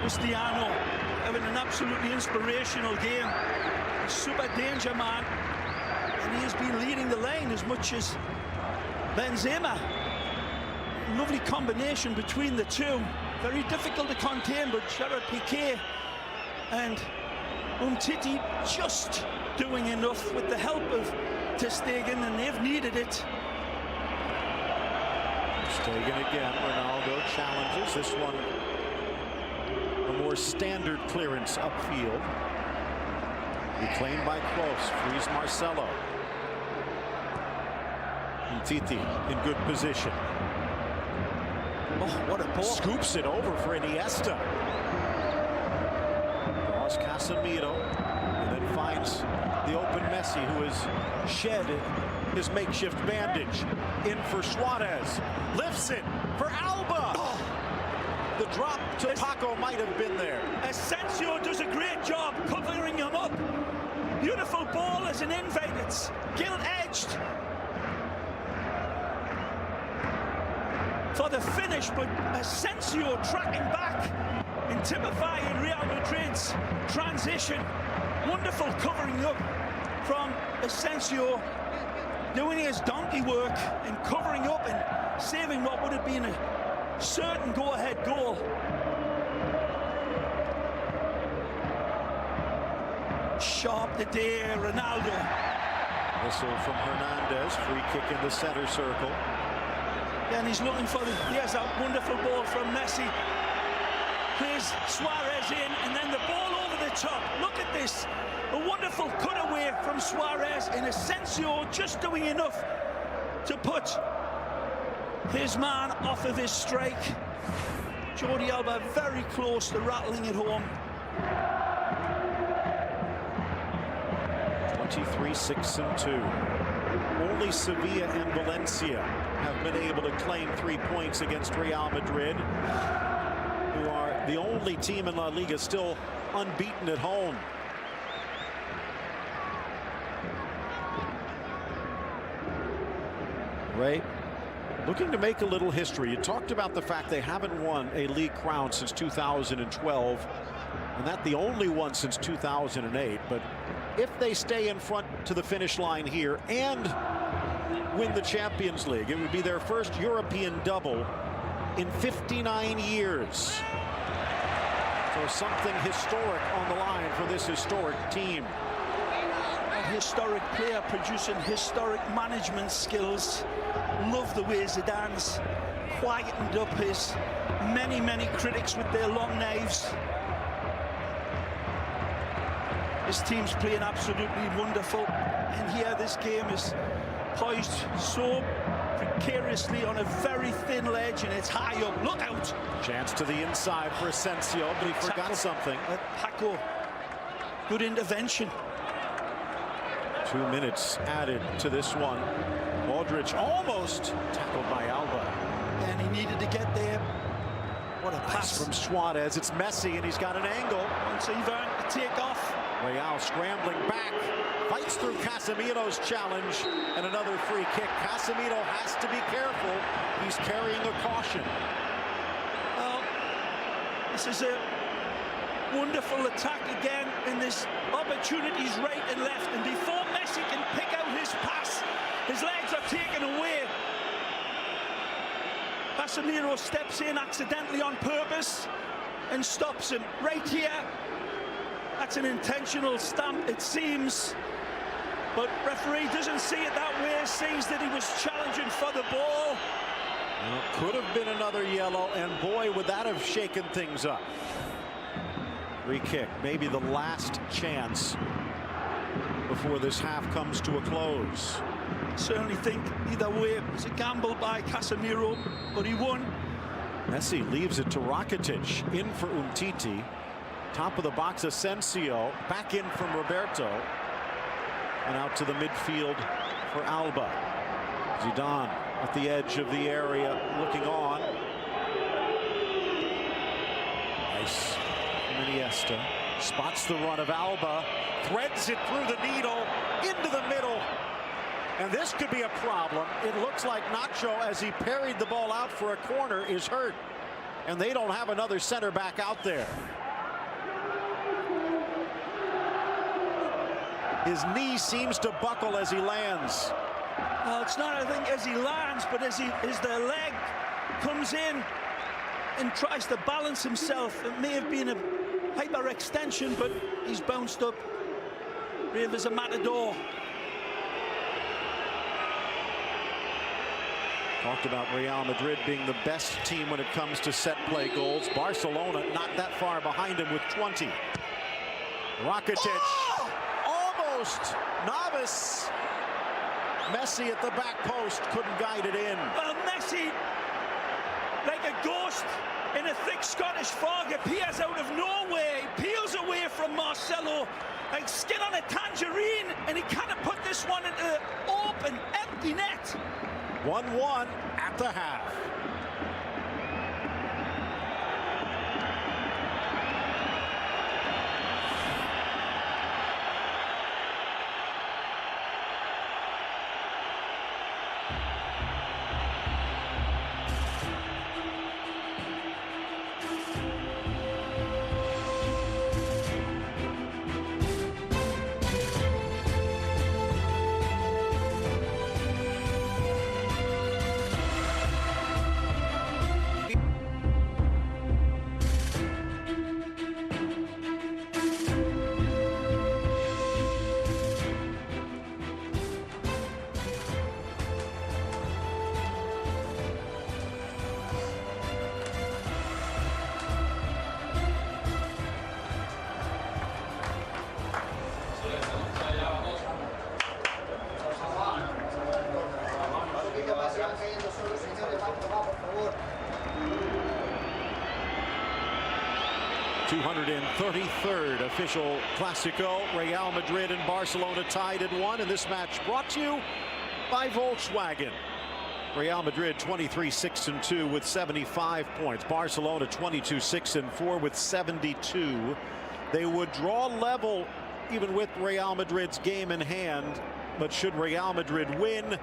Cristiano having an absolutely inspirational game. A super danger man. And he has been leading the line as much as Benzema. Lovely combination between the two. Very difficult to contain, but Gerard Piqué and Umtiti just doing enough with the help of Ter Stegen, and they've needed it. Stegen again. Ronaldo challenges this one. A more standard clearance upfield. Reclaimed by Kroos. Frees Marcelo. Umtiti in good position. Oh, what a ball. Scoops it over for Iniesta. Draws Casemiro. And then finds the open Messi, who has shed his makeshift bandage. In for Suarez. Lifts it for Alba. Oh. The drop to Paco might have been there. Asensio does a great job covering him up. Beautiful ball as an invite. It's gilt-edged for the finish, but Asensio tracking back and typifying Real Madrid's transition. Wonderful covering up from Asensio, doing his donkey work and covering up and saving what would have been a certain go-ahead goal. Sharp today, Ronaldo. Whistle from Hernandez. Free kick in the center circle. And he's looking for here's a wonderful ball from Messi. Plays Suarez in, and then the ball over the top. Look at this. A wonderful cutaway from Suarez, and Asensio just doing enough to put his man off of his strike. Jordi Alba very close to rattling it home. 23-6-2. Only Sevilla and Valencia have been able to claim 3 points against Real Madrid, who are the only team in La Liga still unbeaten at home. Ray, looking to make a little history. You talked about the fact they haven't won a league crown since 2012, and that the only one since 2008. But if they stay in front to the finish line here and win the Champions League, it would be their first European double in 59 years. So something historic on the line for this historic team. A historic player producing historic management skills. Love the way Zidane's quietened up his many critics with their long knives. His team's playing absolutely wonderful, and here this game is poised so precariously on a very thin ledge, and it's high up. Look out! Chance to the inside for Asensio, but he forgot something. Paco, good intervention. 2 minutes added to this one. Modric almost tackled by Alba. And he needed to get there. What a pass from Suarez. It's Messi, and he's got an angle. Wants Ivan to take off. Real scrambling back. Fights through Casemiro's challenge, and another free kick. Casemiro has to be careful. He's carrying a caution. Well, this is a wonderful attack again, and there's opportunities right and left, and before Messi can pick out his pass, his legs are taken away. Casemiro steps in accidentally on purpose and stops him right here. That's an intentional stamp, it seems, but referee doesn't see it that way. Sees that he was challenging for the ball. Well, could have been another yellow, and boy, would that have shaken things up. Free kick, maybe the last chance before this half comes to a close. Certainly think either way it was a gamble by Casemiro, but he won. Messi leaves it to Rakitic, in for Umtiti. Top of the box, Asensio, back in from Roberto, and out to the midfield for Alba. Zidane at the edge of the area, looking on. Nice. Iniesta spots the run of Alba, threads it through the needle, into the middle. And this could be a problem. It looks like Nacho, as he parried the ball out for a corner, is hurt. And they don't have another center back out there. His knee seems to buckle as he lands. Well, it's not, I think, as he lands, but as the leg comes in and tries to balance himself. It may have been a hyperextension, but he's bounced up brave as a matador. Talked about Real Madrid being the best team when it comes to set play goals. Barcelona not that far behind him with 20. Rakitic, almost Navas. Messi at the back post, couldn't guide it in. Well, Messi, like a ghost in a thick Scottish fog, appears out of nowhere. He peels away from Marcelo like skin on a tangerine, and he kind of put this one into the open, empty net. 1-1 at the half. 233rd official Clásico. Real Madrid and Barcelona tied at 1, and this match brought to you by Volkswagen. Real Madrid 23-6-2 with 75 points. Barcelona 22-6-4 with 72. They would draw level even with Real Madrid's game in hand, but should Real Madrid win,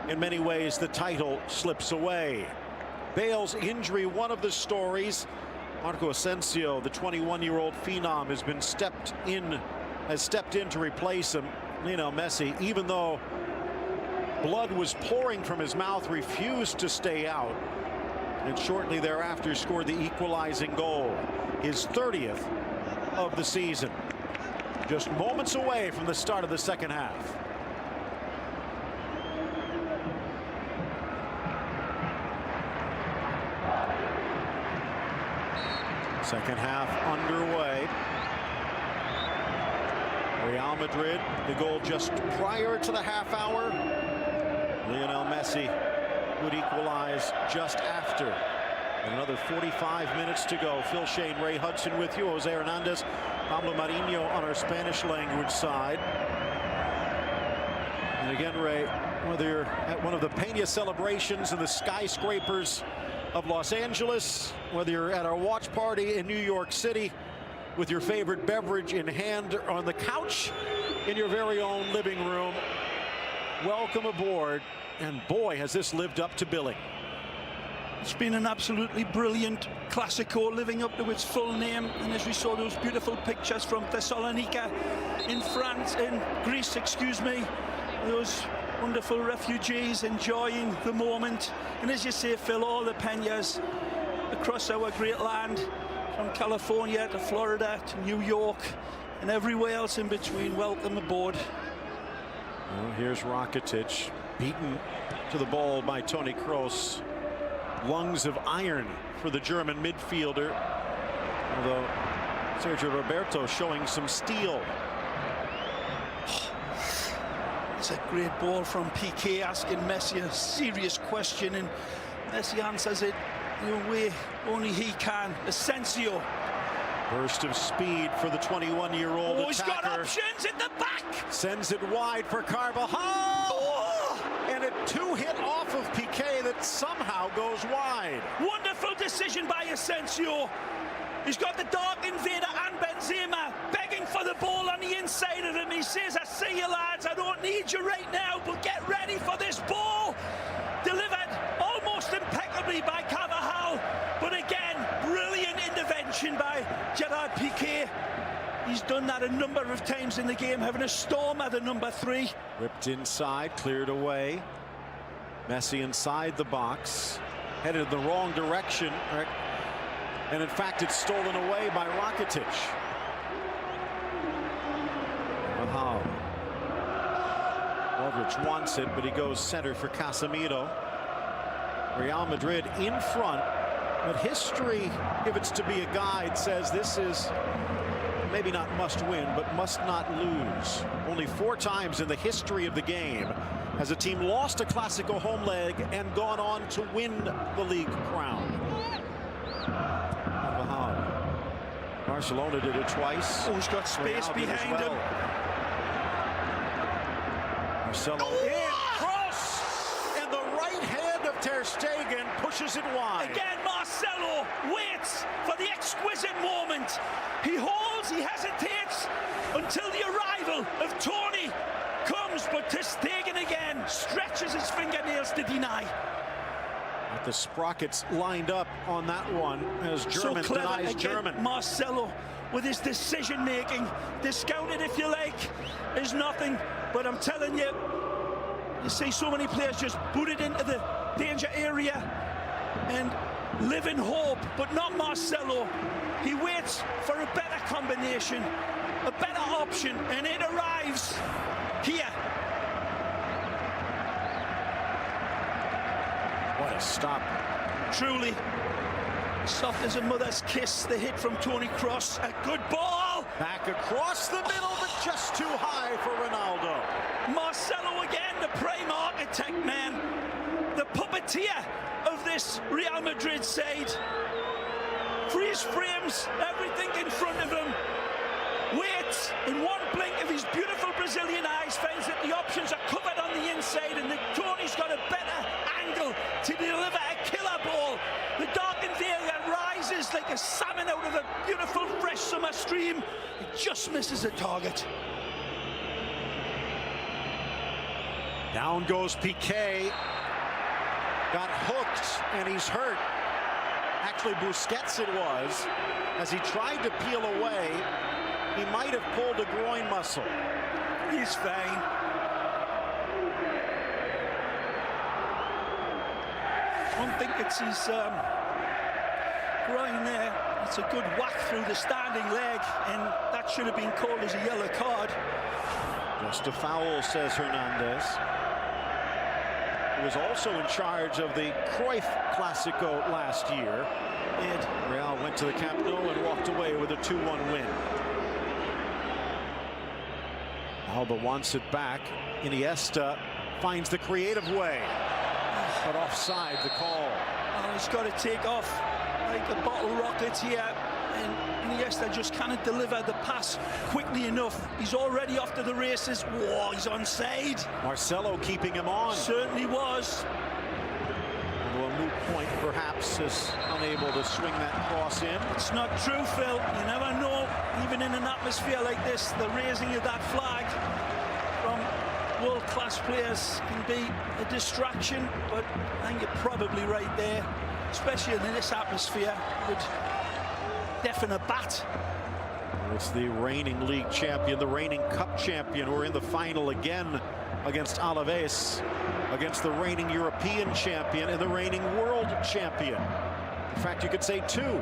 in many ways the title slips away. Bale's injury, one of the stories. Marco Asensio, the 21-year-old phenom, has stepped in to replace him. Lionel Messi, even though blood was pouring from his mouth, refused to stay out, and shortly thereafter scored the equalizing goal, his 30th of the season, just moments away from the start of the second half. Second half underway. Real Madrid, the goal just prior to the half hour. Lionel Messi would equalize just after. And another 45 minutes to go. Phil Shane, Ray Hudson with you. Jose Hernandez, Pablo Marinho on our Spanish language side. And again, Ray, whether you're at one of the Peña celebrations in the skyscrapers of Los Angeles, whether you're at our watch party in New York City with your favorite beverage in hand, or on the couch in your very own living room, welcome aboard. And boy, has this lived up to billing. It's been an absolutely brilliant Clásico, living up to its full name. And as we saw those beautiful pictures from Thessalonica in France, in Greece, excuse me, those wonderful refugees enjoying the moment. And as you say, Phil, all the Peñas across our great land, from California to Florida to New York and everywhere else in between, welcome aboard. Well, here's Rakitic, beaten to the ball by Toni Kroos. Lungs of iron for the German midfielder, although Sergio Roberto showing some steel. It's a great ball from Piqué, asking Messi a serious question, and Messi answers it in a way only he can. Asensio. Burst of speed for the 21-year-old attacker. He's got options in the back. Sends it wide for Carvajal. Oh! And a two-hit off of Piqué that somehow goes wide. Wonderful decision by Asensio. He's got the dark invader and Benzema begging for the ball on the inside of him. He says, I see you lads, I don't need you right now, but get ready for this ball. Delivered almost impeccably by Carvajal, but again, brilliant intervention by Gerard Piqué. He's done that a number of times in the game, having a storm at the number 3. Whipped inside, cleared away. Messi inside the box, headed in the wrong direction. And in fact, it's stolen away by Rakitic. Mahal. Modric wants it, but he goes center for Casemiro. Real Madrid in front, but history, if it's to be a guide, says this is maybe not must win, but must not lose. Only 4 times in the history of the game has a team lost a Clásico home leg and gone on to win the league crown. Barcelona did it twice. Oh, he's got space behind him. Marcelo in, cross, and the right hand of Ter Stegen pushes it wide. Again, Marcelo waits for the exquisite moment. He holds, he hesitates until the arrival of Toni comes, but Ter Stegen again stretches his fingernails to deny. The sprockets lined up on that one as German so clever denies again, German. Marcelo with his decision making, discounted if you like, is nothing. But I'm telling you, you see so many players just booted into the danger area and live in hope, but not Marcelo. He waits for a better combination, a better option, and it arrives here. What a stop. Truly soft as a mother's kiss, the hit from Toni Kroos. A good ball. Back across the middle, but just too high for Ronaldo. Marcelo again, the prime architect, man. The puppeteer of this Real Madrid side. freeze frames everything in front of him, waits, in one blink of his beautiful Brazilian eyes, finds that the options are covered on the inside and that Tony's got a better angle to deliver a killer ball. The darkened area rises like a salmon out of a beautiful fresh summer stream. It just misses the target. Down goes Piqué. Got hooked and he's hurt. Actually, Busquets it was. As he tried to peel away, he might have pulled a groin muscle. He's fine. I don't think it's his groin there. It's a good whack through the standing leg, and that should have been called as a yellow card. Just a foul, says Hernandez. He was also in charge of the Cruyff Clásico last year. And Real went to the Camp Nou and walked away with a 2-1 win. Alba wants it back. Iniesta finds the creative way. But offside, the call. Oh, he's got to take off like a bottle rocket here. And Iniesta just cannot deliver the pass quickly enough. He's already off to the races. Whoa, he's onside. Marcelo keeping him on. Certainly was. Although a moot point, perhaps, is unable to swing that cross in. It's not true, Phil. You never know. Even in an atmosphere like this, the raising of that flag from world-class players can be a distraction. But I think you're probably right there, especially in this atmosphere. Would deafen a bat. It's the reigning league champion, the reigning cup champion, who are in the final again against Alaves, against the reigning European champion and the reigning world champion. In fact, you could say two,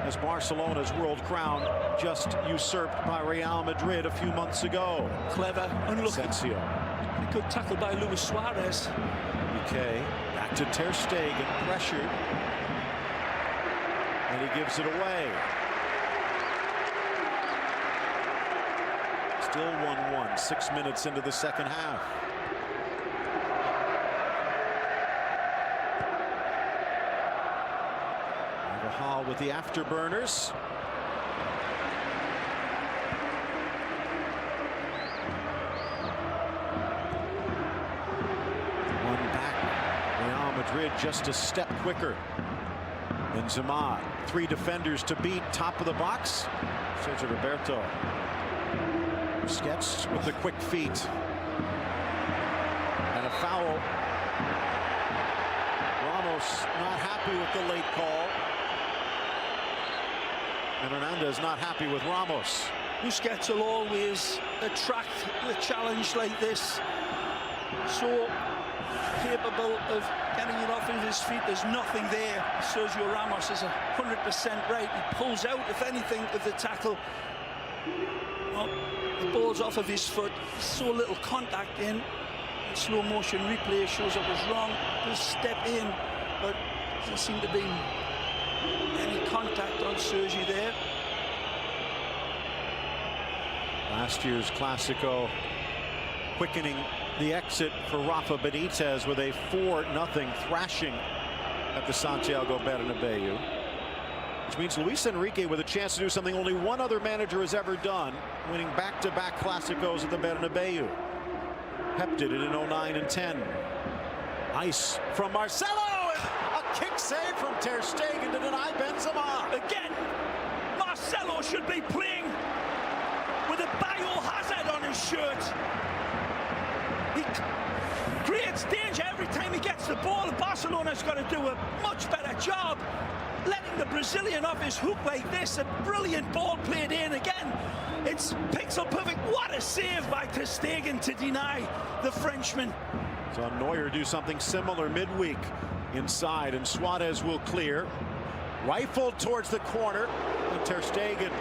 as Barcelona's world crown just usurped by Real Madrid a few months ago. Clever, unlucky. Asensio. A good tackle by Luis Suarez. Okay, back to Ter Stegen, pressured. And he gives it away. Still 1-1, 6 minutes into the second half. Hall with the afterburners. One back. Real Madrid just a step quicker. Benzema, 3 defenders to beat, top of the box. Sergio Roberto. Busquets with the quick feet. And a foul. Ramos not happy with the late call. And Hernandez not happy with Ramos. Busquets will always attract the challenge like this. So capable of getting it off of his feet. There's nothing there. Sergio Ramos is 100% right. He pulls out, if anything, of the tackle. Well, the ball's off of his foot. So little contact in. Slow motion replay shows I was wrong. Just step in, but doesn't seem to be any contact on Sergi there. Last year's Clásico quickening the exit for Rafa Benitez with a 4-0 thrashing at the Santiago Bernabeu. Which means Luis Enrique with a chance to do something only one other manager has ever done, winning back-to-back Clásicos at the Bernabeu. Pep did it in 09 and 10. Nice from Marcelo! A kick save from Ter Stegen to deny Benzema. Again, Marcelo should be playing with a biohazard on his shirt. He creates danger every time he gets the ball. Barcelona's got to do a much better job letting the Brazilian off his hook like this. A brilliant ball played in again. It's pixel perfect. What a save by Ter Stegen to deny the Frenchman. So Neuer do something similar midweek inside, and Suarez will clear. Rifled towards the corner, and Ter Stegen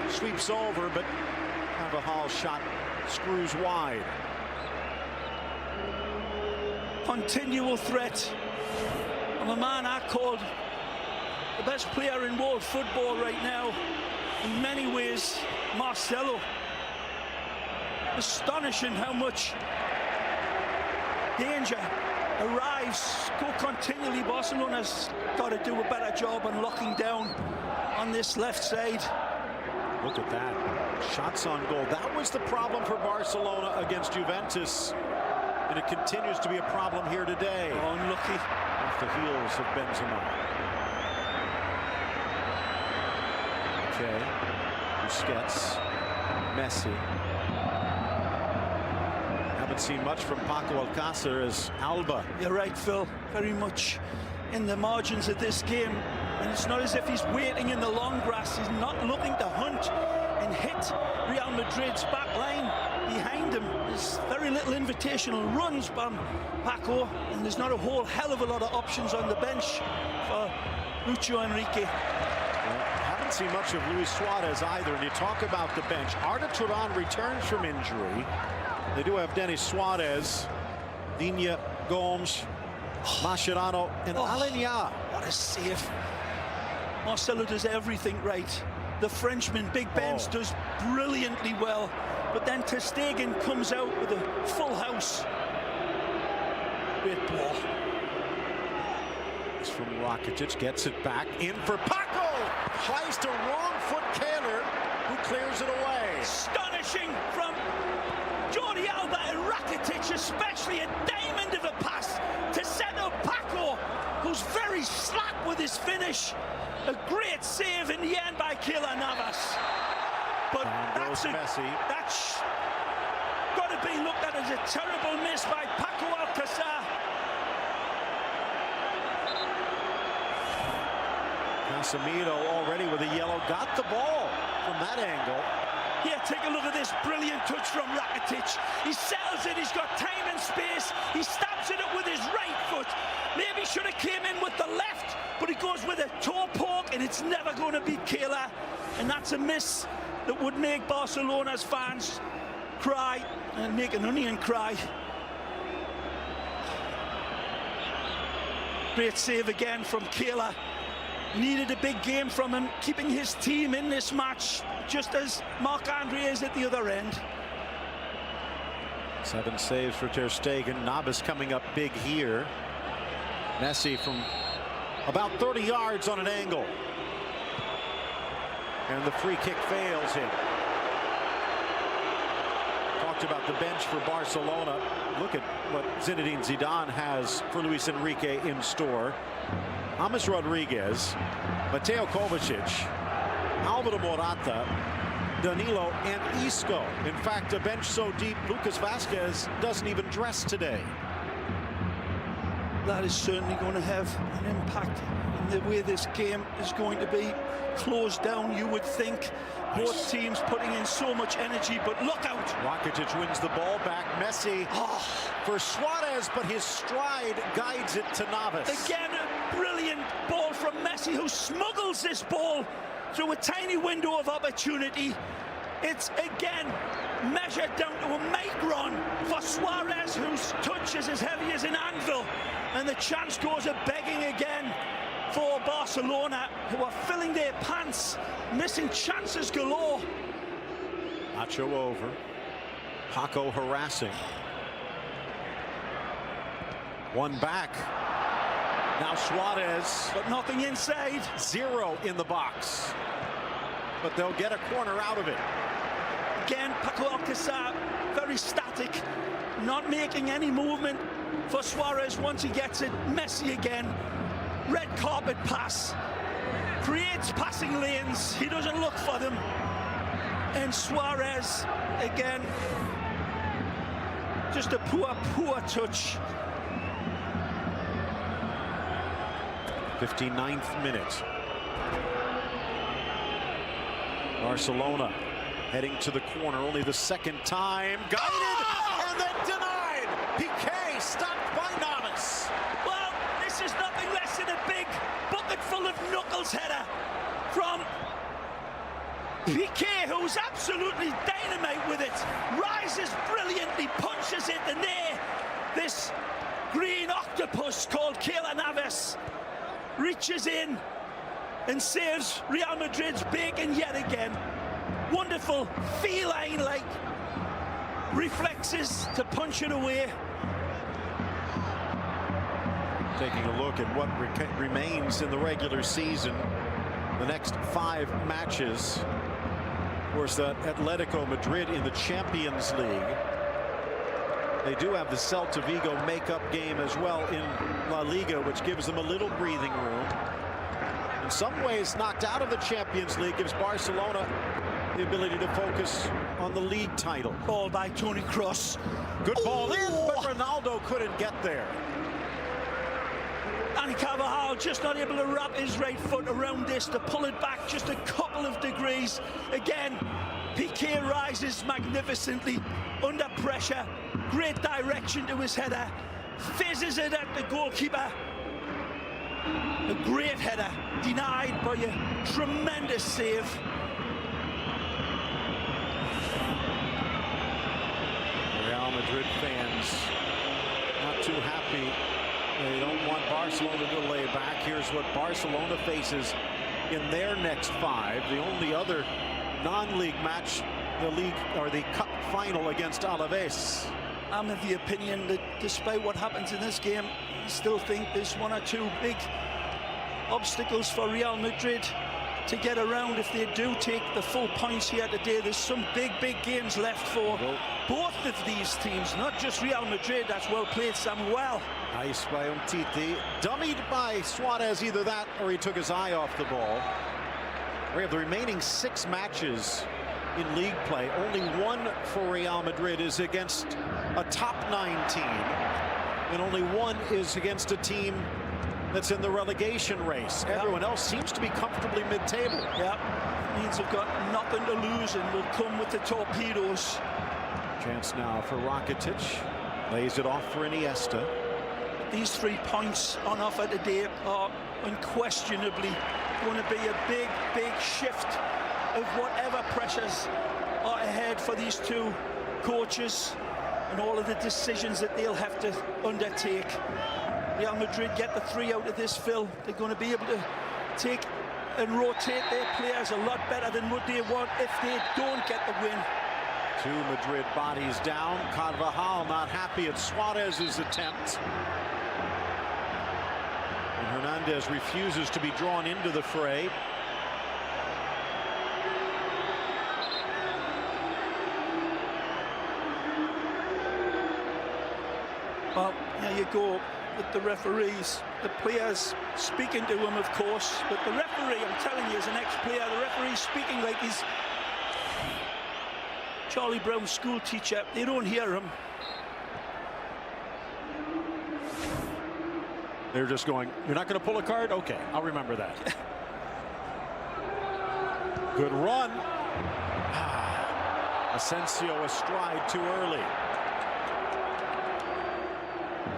sweeps over, but Carvajal's shot screws wide. Continual threat of a man I called the best player in world football right now. In many ways, Marcelo. Astonishing how much danger arrives, go continually. Barcelona's got to do a better job on locking down on this left side. Look at that. Shots on goal. That was the problem for Barcelona against Juventus. And it continues to be a problem here today. Oh, unlucky. Off the heels of Benzema. Okay. Busquets. Messi. Haven't seen much from Paco Alcácer as Alba. You're right, Phil. Very much in the margins of this game. And it's not as if he's waiting in the long grass. He's not looking to hunt and hit Real Madrid's back line behind him. There's very little invitational runs from Paco, and there's not a whole hell of a lot of options on the bench for WtchMNw. Haven't seen much of Luis Suarez either. And you talk about the bench. Arda Turan returns from injury. They do have Denis Suarez, Digne, Gomes, Mascherano, and Aleñá. What a save. Marcelo does everything right. The Frenchman, Big Benz, does brilliantly well. But then ter Stegen comes out with a full house. Great ball. It's from Rakitic, gets it back in for Paco. Tries to wrong foot Kaler, who clears it away. Astonishing from Jordi Alba and Rakitic, especially a diamond of a pass to set up Paco, who's very slack with his finish. A great save in the end by Keylor Navas. But that's got to be looked at as a terrible miss by Paco Alcácer. Casemiro already with a yellow, got the ball from that angle. Here, take a look at this brilliant touch from Rakitic. He settles it, he's got time and space. He stabs it up with his right foot. Maybe should have came in with the left, but he goes with a toe poke, and it's never going to beat Keylor. And that's a miss that would make Barcelona's fans cry and make an onion cry. Great save again from Keylor. Needed a big game from him, keeping his team in this match, just as Marc-Andre is at the other end. 7 saves for ter Stegen. Navas coming up big here. Messi from about 30 yards on an angle. And the free kick fails him. Talked about the bench for Barcelona. Look at what Zinedine Zidane has for Luis Enrique in store. James Rodriguez, Mateo Kovacic, Alvaro Morata, Danilo, and Isco. In fact, a bench so deep, Lucas Vázquez doesn't even dress today. That is certainly going to have an impact in the way this game is going to be closed down, you would think. Both teams putting in so much energy, but look out. Rakitic wins the ball back. Messi for Suarez, but his stride guides it to Navas. Again, a brilliant ball from Messi, who smuggles this ball through a tiny window of opportunity. It's again measured down to a micron for Suarez, whose touch is as heavy as an anvil. And the chance goes a-begging again for Barcelona, who are filling their pants, missing chances galore. Nacho over. Paco harassing. One back. Now Suarez. But nothing inside. 0 in the box. But they'll get a corner out of it. Again, Paco Alcácer, very static, not making any movement for Suarez once he gets it. Messi again. Red carpet pass, creates passing lanes, he doesn't look for them, and Suarez again, just a poor touch. 59th minute. Barcelona heading to the corner, only the second time, guided and then denied. Piqué stopped by Navas. Well, this is nothing less than a big bucket full of knuckles header from Piqué, who's absolutely dynamite with it. Rises brilliantly, punches it, and there, this green octopus called Keylor Navas reaches in and saves Real Madrid's bacon yet again. Wonderful feline-like reflexes to punch it away. Taking a look at what remains in the regular season, the next 5 matches. Of course, that Atletico Madrid in the Champions League. They do have the Celta Vigo makeup game as well in La Liga, which gives them a little breathing room. In some ways, knocked out of the Champions League gives Barcelona the ability to focus on the league title. Ball by Toni Kroos. Good ball in, but Ronaldo couldn't get there. And Carvajal just not able to wrap his right foot around this to pull it back just a couple of degrees. Again, Piqué rises magnificently under pressure. Great direction to his header. Fizzes it at the goalkeeper. A great header, denied by a tremendous save. Real Madrid fans not too happy. They don't want Barcelona to lay back. Here's what Barcelona faces in their next 5. The only other non-league match, the league or the cup final against Alaves. I'm of the opinion that despite what happens in this game, I still think there's 1 or 2 big obstacles for Real Madrid to get around if they do take the full points here today. There's some big games left for both of these teams, not just Real Madrid. That's well played, Samuel. Nice by Umtiti. Dummied by Suarez, either that or he took his eye off the ball. We have the remaining 6 matches in league play. Only 1 for Real Madrid is against a top 9 team, and only 1 is against a team that's in the relegation race. Everyone else seems to be comfortably mid-table. Yeah, means they've got nothing to lose and will come with the torpedoes. Chance now for Rakitic. Lays it off for Iniesta. These 3 points on offer today are unquestionably going to be a big shift of whatever pressures are ahead for these 2 coaches and all of the decisions that they'll have to undertake. Real Madrid get the 3 out of this, Phil. They're going to be able to take and rotate their players a lot better than what they want if they don't get the win. 2 Madrid bodies down. Carvajal not happy at Suarez's attempt. And Hernandez refuses to be drawn into the fray. Well, there you go with the referees, the players speaking to him, of course, but the referee, I'm telling you, as an ex-player, the referee's speaking like he's Charlie Brown's school teacher. They don't hear him. They're just going, you're not going to pull a card? Okay, I'll remember that. Good run. Asensio astride too early.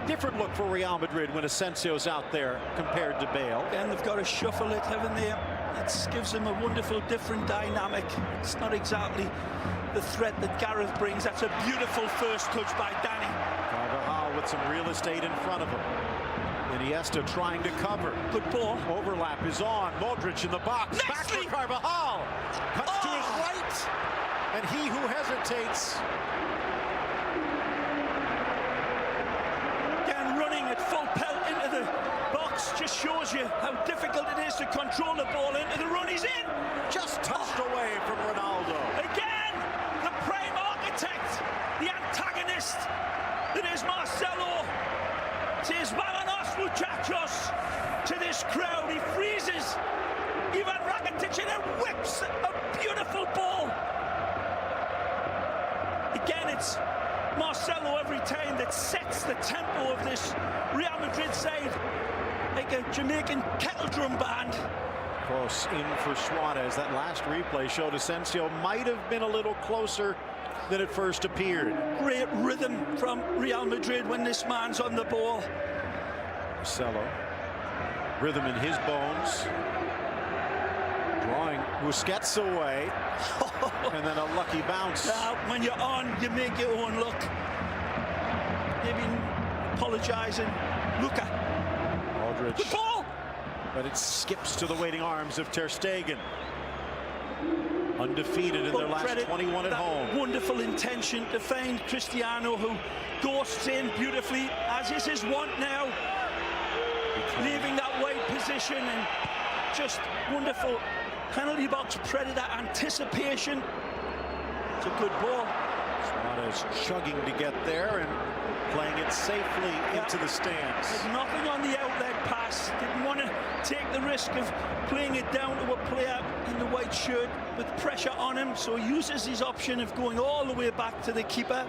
Different look for Real Madrid when Asensio's out there compared to Bale. And they've got to shuffle it, haven't they? It gives them a wonderful different dynamic. It's not exactly the threat that Gareth brings. That's a beautiful first touch by Danny. Carvajal with some real estate in front of him. Iniesta trying to cover. Good ball. Overlap is on. Modric in the box. Back for Carvajal. Cuts to his right. And he who hesitates. Again, running at full pelt into the box just shows you how difficult it is to control the ball into the run. He's in. Just touched away from Ronaldo. Again, the prime architect, the antagonist that is Marcelo. Says, "Vámonos, muchachos," to this crowd. He freezes Ivan Rakitic and then whips a beautiful ball. Again, it's Marcelo every time that sets the tempo of this Real Madrid side like a Jamaican kettle drum band. Close in for Suarez. That last replay showed Asensio might have been a little closer than it first appeared. Great rhythm from Real Madrid when this man's on the ball. Marcelo, rhythm in his bones. Drawing Busquets away. And then a lucky bounce. Now, when you're on, you make your own luck. Maybe apologizing. Luka. Modric. Good ball! But it skips to the waiting arms of Ter Stegen. Undefeated in their last 21 at home. Wonderful intention to find Cristiano, who ghosts in beautifully, as is his want now. leaving that wide position, and just wonderful penalty box predator anticipation. It's a good ball. Suarez chugging to get there and playing it safely into the stands. There's nothing on the outlet pass. Didn't want to take the risk of playing it down to a player in the white shirt with pressure on him, so he uses his option of going all the way back to the keeper.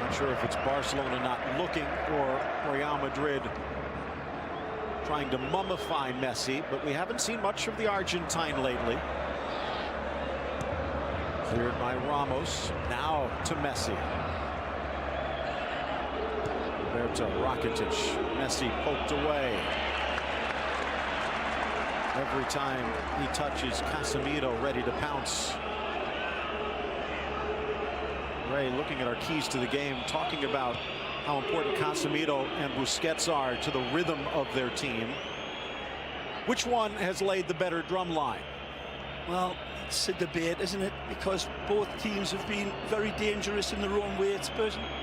Not sure if it's Barcelona not looking or Real Madrid trying to mummify Messi, but we haven't seen much of the Argentine lately. Cleared by Ramos. Now to Messi. Roberto Rakitic. Messi poked away. Every time he touches, Casemiro ready to pounce. Ray, looking at our keys to the game, talking about how important Casemiro and Busquets are to the rhythm of their team. Which one has laid the better drum line? Well, it's a debate, isn't it? Because both teams have been very dangerous in their own way. It's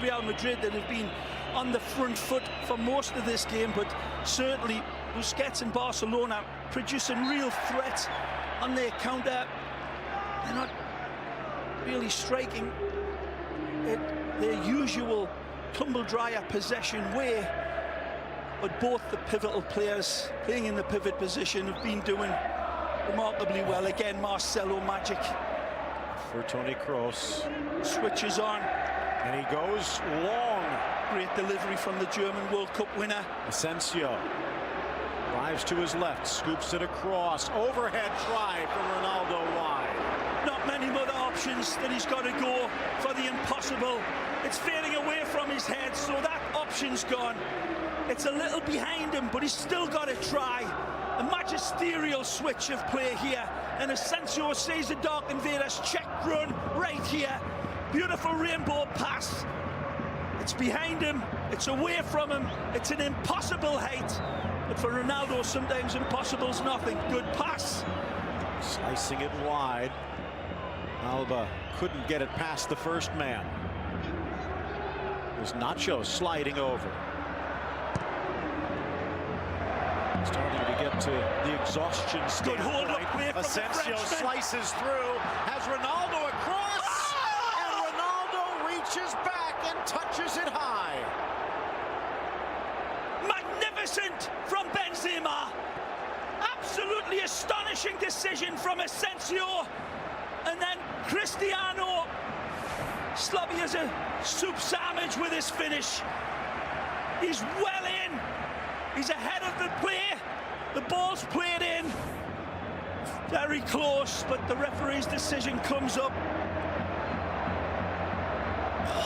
Real Madrid that have been on the front foot for most of this game, but certainly Busquets and Barcelona producing real threats on their counter. They're not really striking at their usual tumble-dryer possession way, but both the pivotal players playing in the pivot position have been doing remarkably well. Again, Marcelo magic. For Toni Kroos. Switches on. And he goes long. Great delivery from the German World Cup winner. Asensio drives to his left, scoops it across. Overhead try from Ronaldo wide. Not many other options that he's got to go for the impossible. It's fading away from his head, so that option's gone. It's a little behind him, but he's still got to try. A magisterial switch of play here, and Asensio sees the dark invaders check run right here. Beautiful rainbow pass. It's behind him, it's away from him, it's an impossible height. But for Ronaldo, sometimes impossible's nothing. Good pass. Slicing it wide. Alba couldn't get it past the first man. There's Nacho sliding over. Starting to get to the exhaustion stage. Good hold up play from Asensio the slices through, has Ronaldo across, and Ronaldo reaches back and touches it high. Magnificent from Benzema. Absolutely astonishing decision from Asensio. And then Cristiano, sloppy as a soup sandwich with his finish. He's well in. He's ahead of the play. The ball's played in. Very close, but the referee's decision comes up.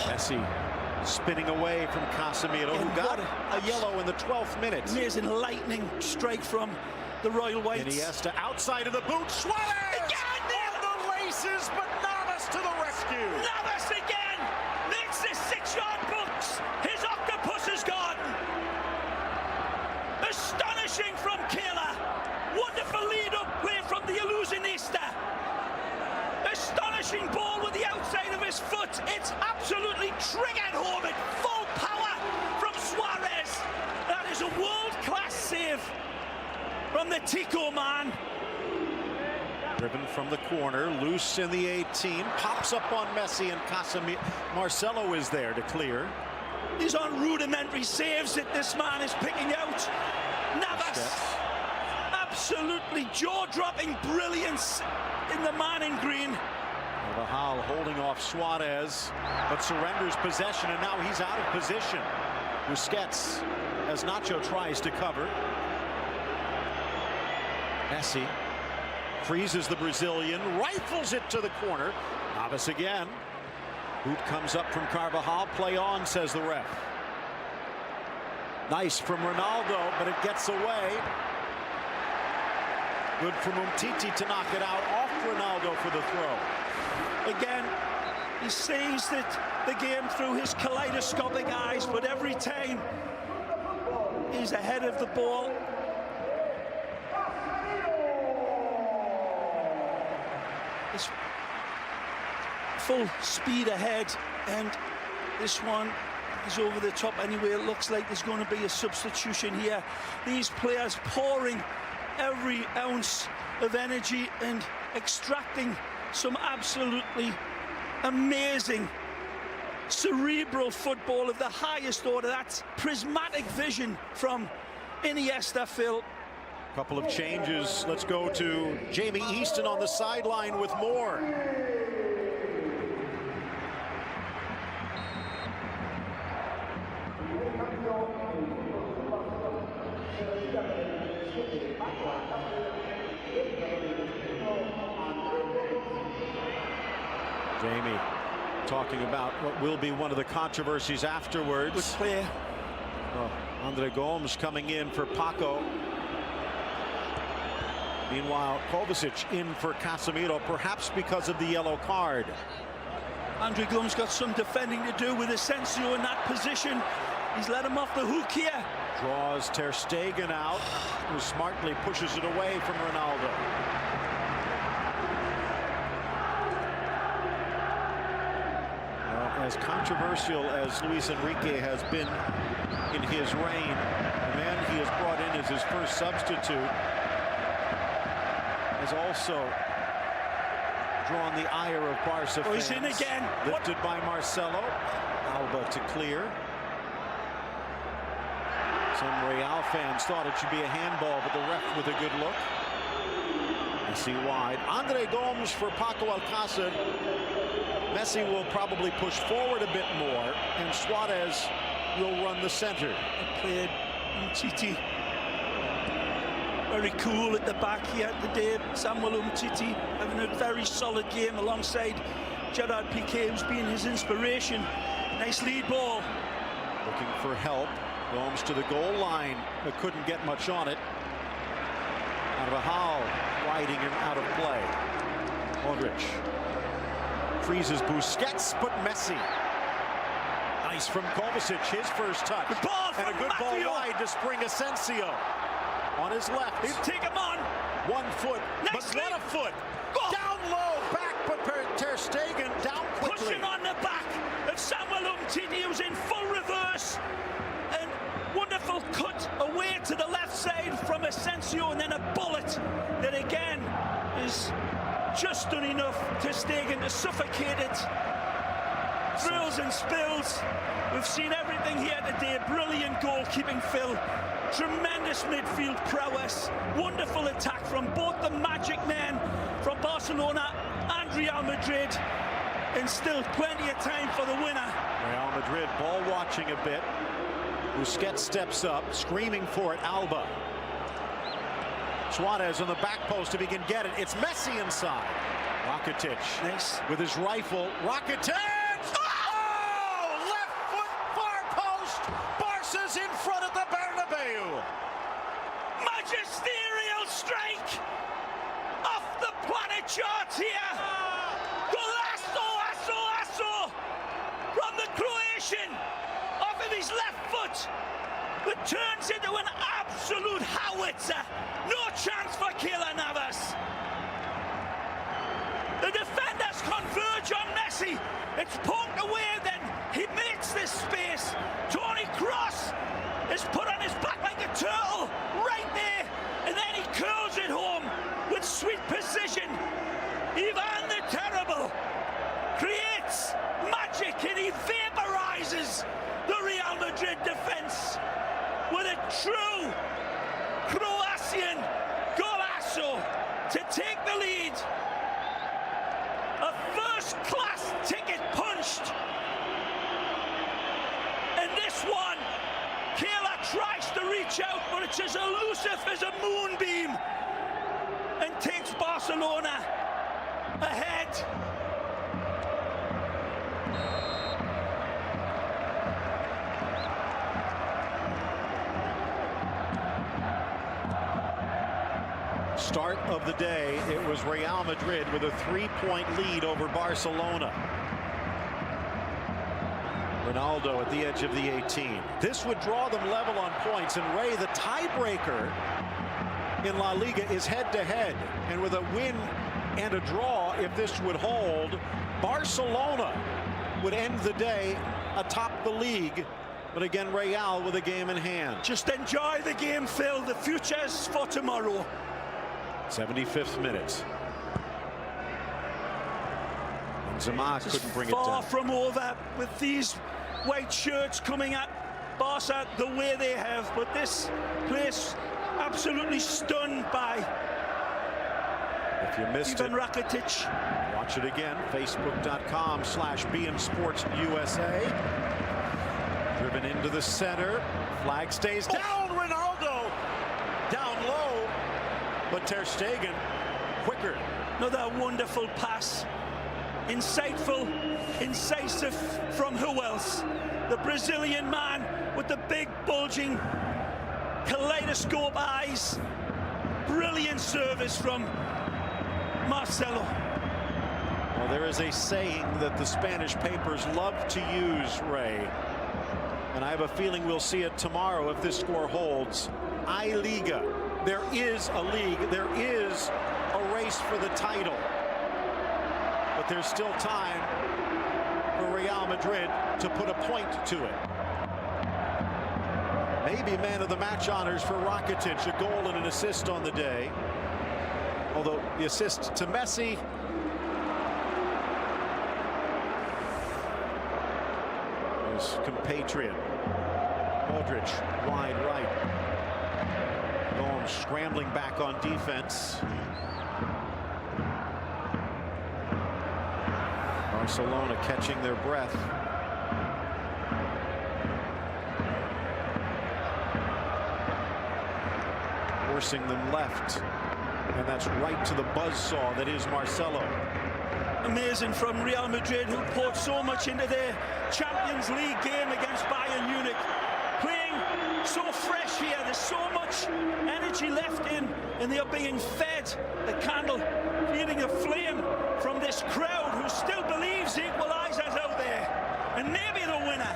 Messi spinning away from Casemiro, who got a yellow in the 12th minute. Amazing lightning strike from the Royal Whites. Iniesta outside of the boot. Suarez! On the laces, but Navas to the rescue. Navas again makes the 6-yard box. His octopus is gone. Astonishing from Kayla. Wonderful lead-up play from the illusionista. Astonishing ball with the outside of his foot. It's absolutely triggered home at full power from Suarez. That is a world-class save from the Tico man. Driven from the corner, loose in the 18, pops up on Messi and Casemiro. Marcelo is there to clear. He's on rudimentary saves that this man is picking out. Navas, absolutely jaw-dropping brilliance in the man in green. Carvajal holding off Suarez, but surrenders possession, and now he's out of position. Busquets, as Nacho tries to cover. Messi freezes the Brazilian, rifles it to the corner. Navas again. Boot comes up from Carvajal. Play on, says the ref. Nice from Ronaldo, but it gets away. Good from Umtiti to knock it out off Ronaldo for the throw. Again, he sees the game through his kaleidoscopic eyes, but every time he's ahead of the ball. It's full speed ahead, and this one is over the top anyway. It looks like there's going to be a substitution here. These players pouring every ounce of energy and extracting some absolutely amazing cerebral football of the highest order. That's prismatic vision from Iniesta, Phil. Couple of changes. Let's go to Jamie Easton on the sideline with more. Jamie talking about what will be one of the controversies afterwards. Good play. Well, Andre Gomes coming in for Paco. Meanwhile, Kovacic in for Casemiro, perhaps because of the yellow card. Andre Gomes got some defending to do with Asensio in that position. He's let him off the hook here. Draws Ter Stegen out, who smartly pushes it away from Ronaldo. Well, as controversial as Luis Enrique has been in his reign, the man he has brought in as his first substitute has also drawn the ire of Barca fans. He's in again. Lifted by Marcelo. Alba to clear. Some Real fans thought it should be a handball, but the ref with a good look. Messi wide. Andre Gomes for Paco Alcácer. Messi will probably push forward a bit more, and Suarez will run the center. Played Umtiti. Very cool at the back here today. Samuel Umtiti having a very solid game alongside Gerard Piqué, who's been his inspiration. Nice lead ball. Looking for help. Gomes to the goal line, but couldn't get much on it. Carvajal riding him out of play. Modric freezes Busquets, but Messi. Nice from Kovacic, his first touch. Good ball and a good Matthew. Ball wide to spring Asensio. On his left. He'll take him on. 1 foot, Next but not a foot. Go. Down low, back, but Ter Stegen down quickly. Pushing on the back of Samuel Umtiti, who's in full reverse. And wonderful cut away to the left side from Asensio, and then a bullet that again is just done enough to Stegen to suffocate it. Thrills and spills. We've seen everything here today. Brilliant goalkeeping, Phil. Tremendous midfield prowess. Wonderful attack from both the magic men from Barcelona and Real Madrid. And still plenty of time for the winner. Real Madrid ball watching a bit. Busquets steps up, screaming for it. Alba. Suarez on the back post if he can get it. It's Messi inside. Rakitic. Nice. With his rifle. Rakitic! Oh! Left foot, far post. Barca's in front of the Bernabeu. Magisterial strike off the planet chart here. Golazo from the Croatian off of his left foot, but turns into an absolute howitzer. No chance for Keylor Navas. The defenders converge on Messi. It's poked away, then he makes this space. Toni Kroos is put on his back like a turtle right there, and then he curls it home with sweet precision. Ivan the Terrible creates magic, and he vaporizes the Real Madrid defense with a true Croatian golazo to take the lead. A first-class ticket punched. And this one, Keylor tries to reach out, but it's as elusive as a moonbeam, and takes Barcelona ahead. Start of the day, it was Real Madrid with a 3-point lead over Barcelona. Ronaldo at the edge of the 18. This would draw them level on points, and Ray, the tiebreaker in La Liga, is head-to-head. And with a win and a draw if this would hold. Barcelona would end the day atop the league. But again, Real with a game in hand. Just enjoy the game, Phil. The future's for tomorrow. 75th minute. Benzema couldn't bring it down. Far from over with these white shirts coming at Barca the way they have. But this place absolutely stunned by if you missed Ivan Rakitic. Watch it again. Facebook.com/BeInSportsUSA. Driven into the center. Flag stays down. Ronaldo down low. But Ter Stegen quicker. Another wonderful pass. Insightful, incisive from who else? The Brazilian man with the big bulging kaleidoscope eyes. Brilliant service from Marcelo. Well, there is a saying that the Spanish papers love to use, Ray. And I have a feeling we'll see it tomorrow if this score holds. Liga. There is a league. There is a race for the title. But there's still time for Real Madrid to put a point to it. Maybe man of the match honors for Rakitic, a goal and an assist on the day. Although the assist to Messi. His compatriot, Modric, wide right. Gomes scrambling back on defense. Barcelona catching their breath. Forcing them left. And that's right to the buzzsaw that is Marcelo. Amazing from Real Madrid, who poured so much into their Champions League game against Bayern Munich. Playing so fresh here, there's so much energy left in, and they are being fed the candle, feeding a flame from this crowd who still believes the equalizer's out there, and maybe the winner.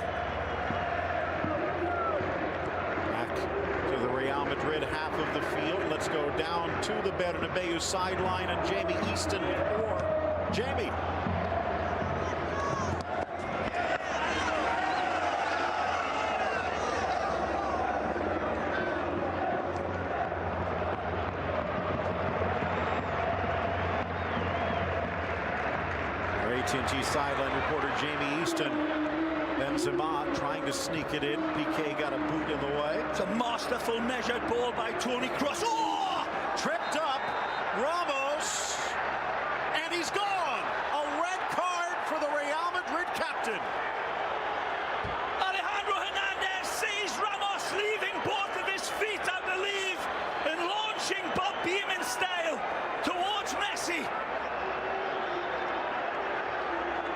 Back to the Real Madrid half of the field. Let's go down to the Bernabeu sideline, and Jamie Easton for Jamie. Our AT&T sideline reporter Jamie Easton. Benzema trying to sneak it in. PK got a boot in the way. It's a masterful measured ball by Toni Kroos. Oh! Tripped up. Ramos. And he's gone. A red card for the Real Madrid captain. Alejandro Hernandez sees Ramos leaving both of his feet, I believe, and launching Bob Beamon style towards Messi.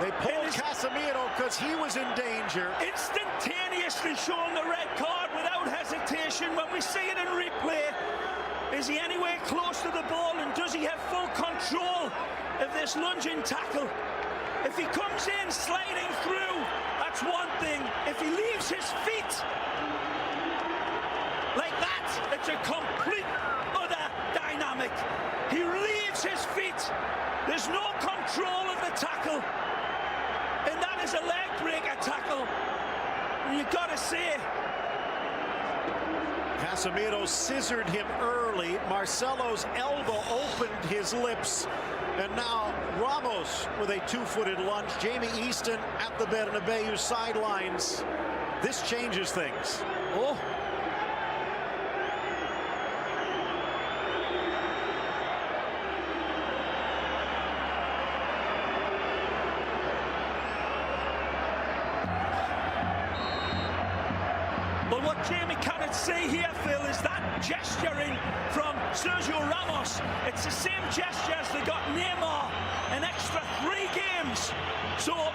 They pulled Casemiro because he was in danger. Instantaneously showing the red card without hesitation. When we see it in replay, is he anywhere close to the ball, and does he have full control of this lunging tackle? If he comes in sliding through, that's one thing. If he leaves his feet like that, it's a complete other dynamic. He leaves his feet. There's no control of the tackle. And that is a leg breaker tackle. And you've got to say, Casemiro scissored him early. Marcelo's elbow opened his lips. And now Ramos with a two-footed lunge. Jamie Easton at the Bernabeu sidelines. This changes things. oh, but what Jamie cannot see here, Phil, is that gesturing from Sergio Ramos. It's the same gesture as they got Neymar an extra 3 games. So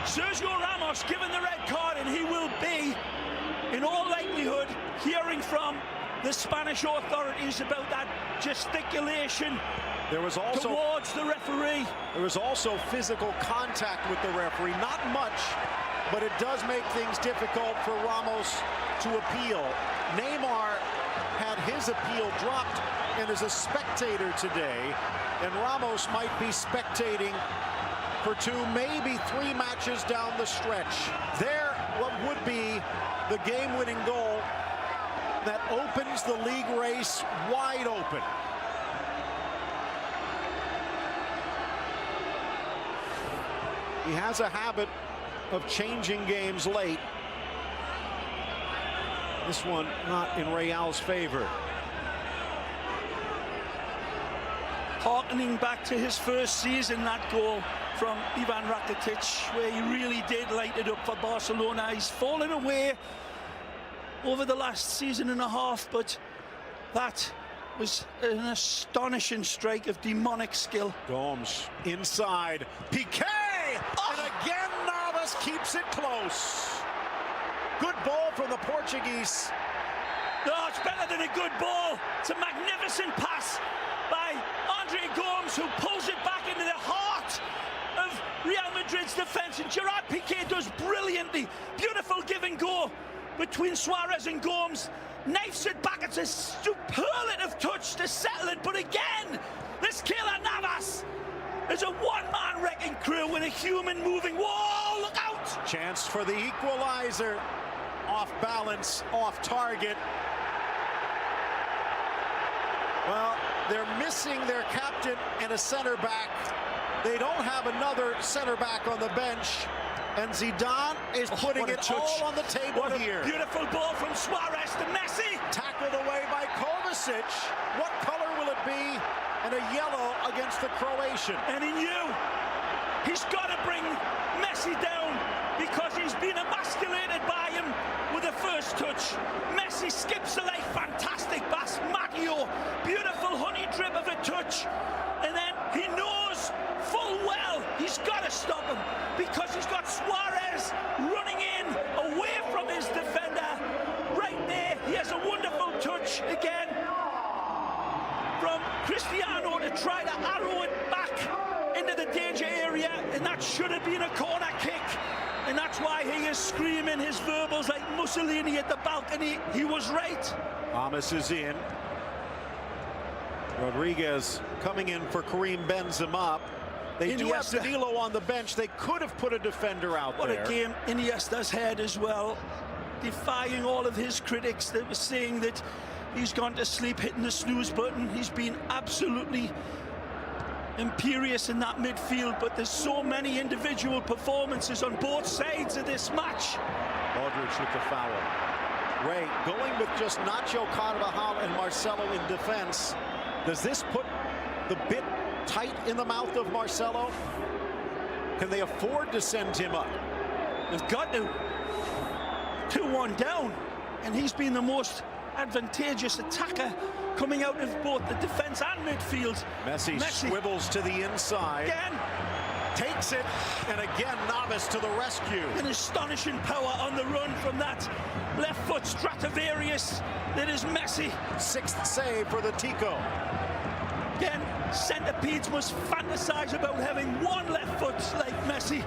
Sergio Ramos given the red card, and he will be, in all likelihood, hearing from the Spanish authorities about that gesticulation There was also towards the referee. There was also physical contact with the referee. Not much, but it does make things difficult for Ramos to appeal. Neymar had his appeal dropped and is a spectator today, and Ramos might be spectating for 2, maybe 3 matches down the stretch. There, what would be the game-winning goal that opens the league race wide open. He has a habit of changing games late. This one not in Real's favor. Harkening back to his first season, that goal from Ivan Rakitic, where he really did light it up for Barcelona. He's fallen away over the last season and a half, but that was an astonishing strike of demonic skill. Gomes inside, Piqué, and again Navas keeps it close. Good ball from the Portuguese. No, it's better than a good ball. It's a magnificent pass by Andre Gomes, who pulls it back into the heart of Real Madrid's defense, and Gerard Piqué does brilliantly. Beautiful give and go between Suarez and Gomes, knifes it back. It's a superlative touch to settle it, but again, this Keylor Navas is a one-man wrecking crew in a human moving wall. Look out! Chance for the equalizer. Off balance, off target. Well, they're missing their captain and a center back. They don't have another center back on the bench. And Zidane is putting it all on the table here. Beautiful ball from Suarez to Messi. Tackled away by Kovacic. What color will it be? And a yellow against the Croatian. And he knew he's got to bring Messi down because he's been emasculated by him with the first touch. Messi skips the leg, fantastic pass. Maggio, beautiful honey drip of a touch. And then he knows full well he's got to stop him because he's got Suarez running in away from his defender. Right there, he has a wonderful touch again from Cristiano to try to arrow it back into the danger area, and that should have been a corner kick. And that's why he is screaming his verbals like Mussolini at the balcony. He was right. Thomas is in. Rodriguez coming in for Karim Benzema. They do have Danilo on the bench. They could have put a defender out there. What a game Iniesta's had as well, defying all of his critics that were saying that he's gone to sleep hitting the snooze button. He's been absolutely imperious in that midfield, but there's so many individual performances on both sides of this match. Modric with the foul. Ray going with just Nacho, Carvajal, and Marcelo in defense. Does this put the bit tight in the mouth of Marcelo? Can they afford to send him up? They've got to. 2-1 down, and he's been the most advantageous attacker coming out of both the defense and midfield. Messi swivels to the inside. Again. Takes it, and again Navas to the rescue. An astonishing power on the run from that left foot Stradivarius that is Messi. 6th save for the Tico. Again, centipedes must fantasize about having one left foot like Messi.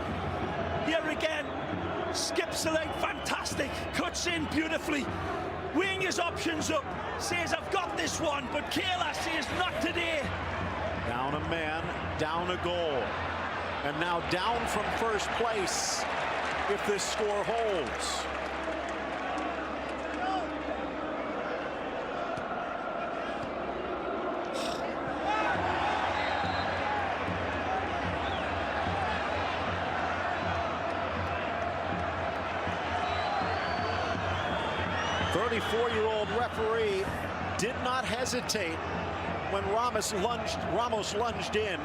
Here again, skips the leg, fantastic, cuts in beautifully, weighing his options up, says I've got this one, but Keylor says not today. Down a man, down a goal, and now down from first place if this score holds. .34-year-old referee did not hesitate when Ramos lunged in.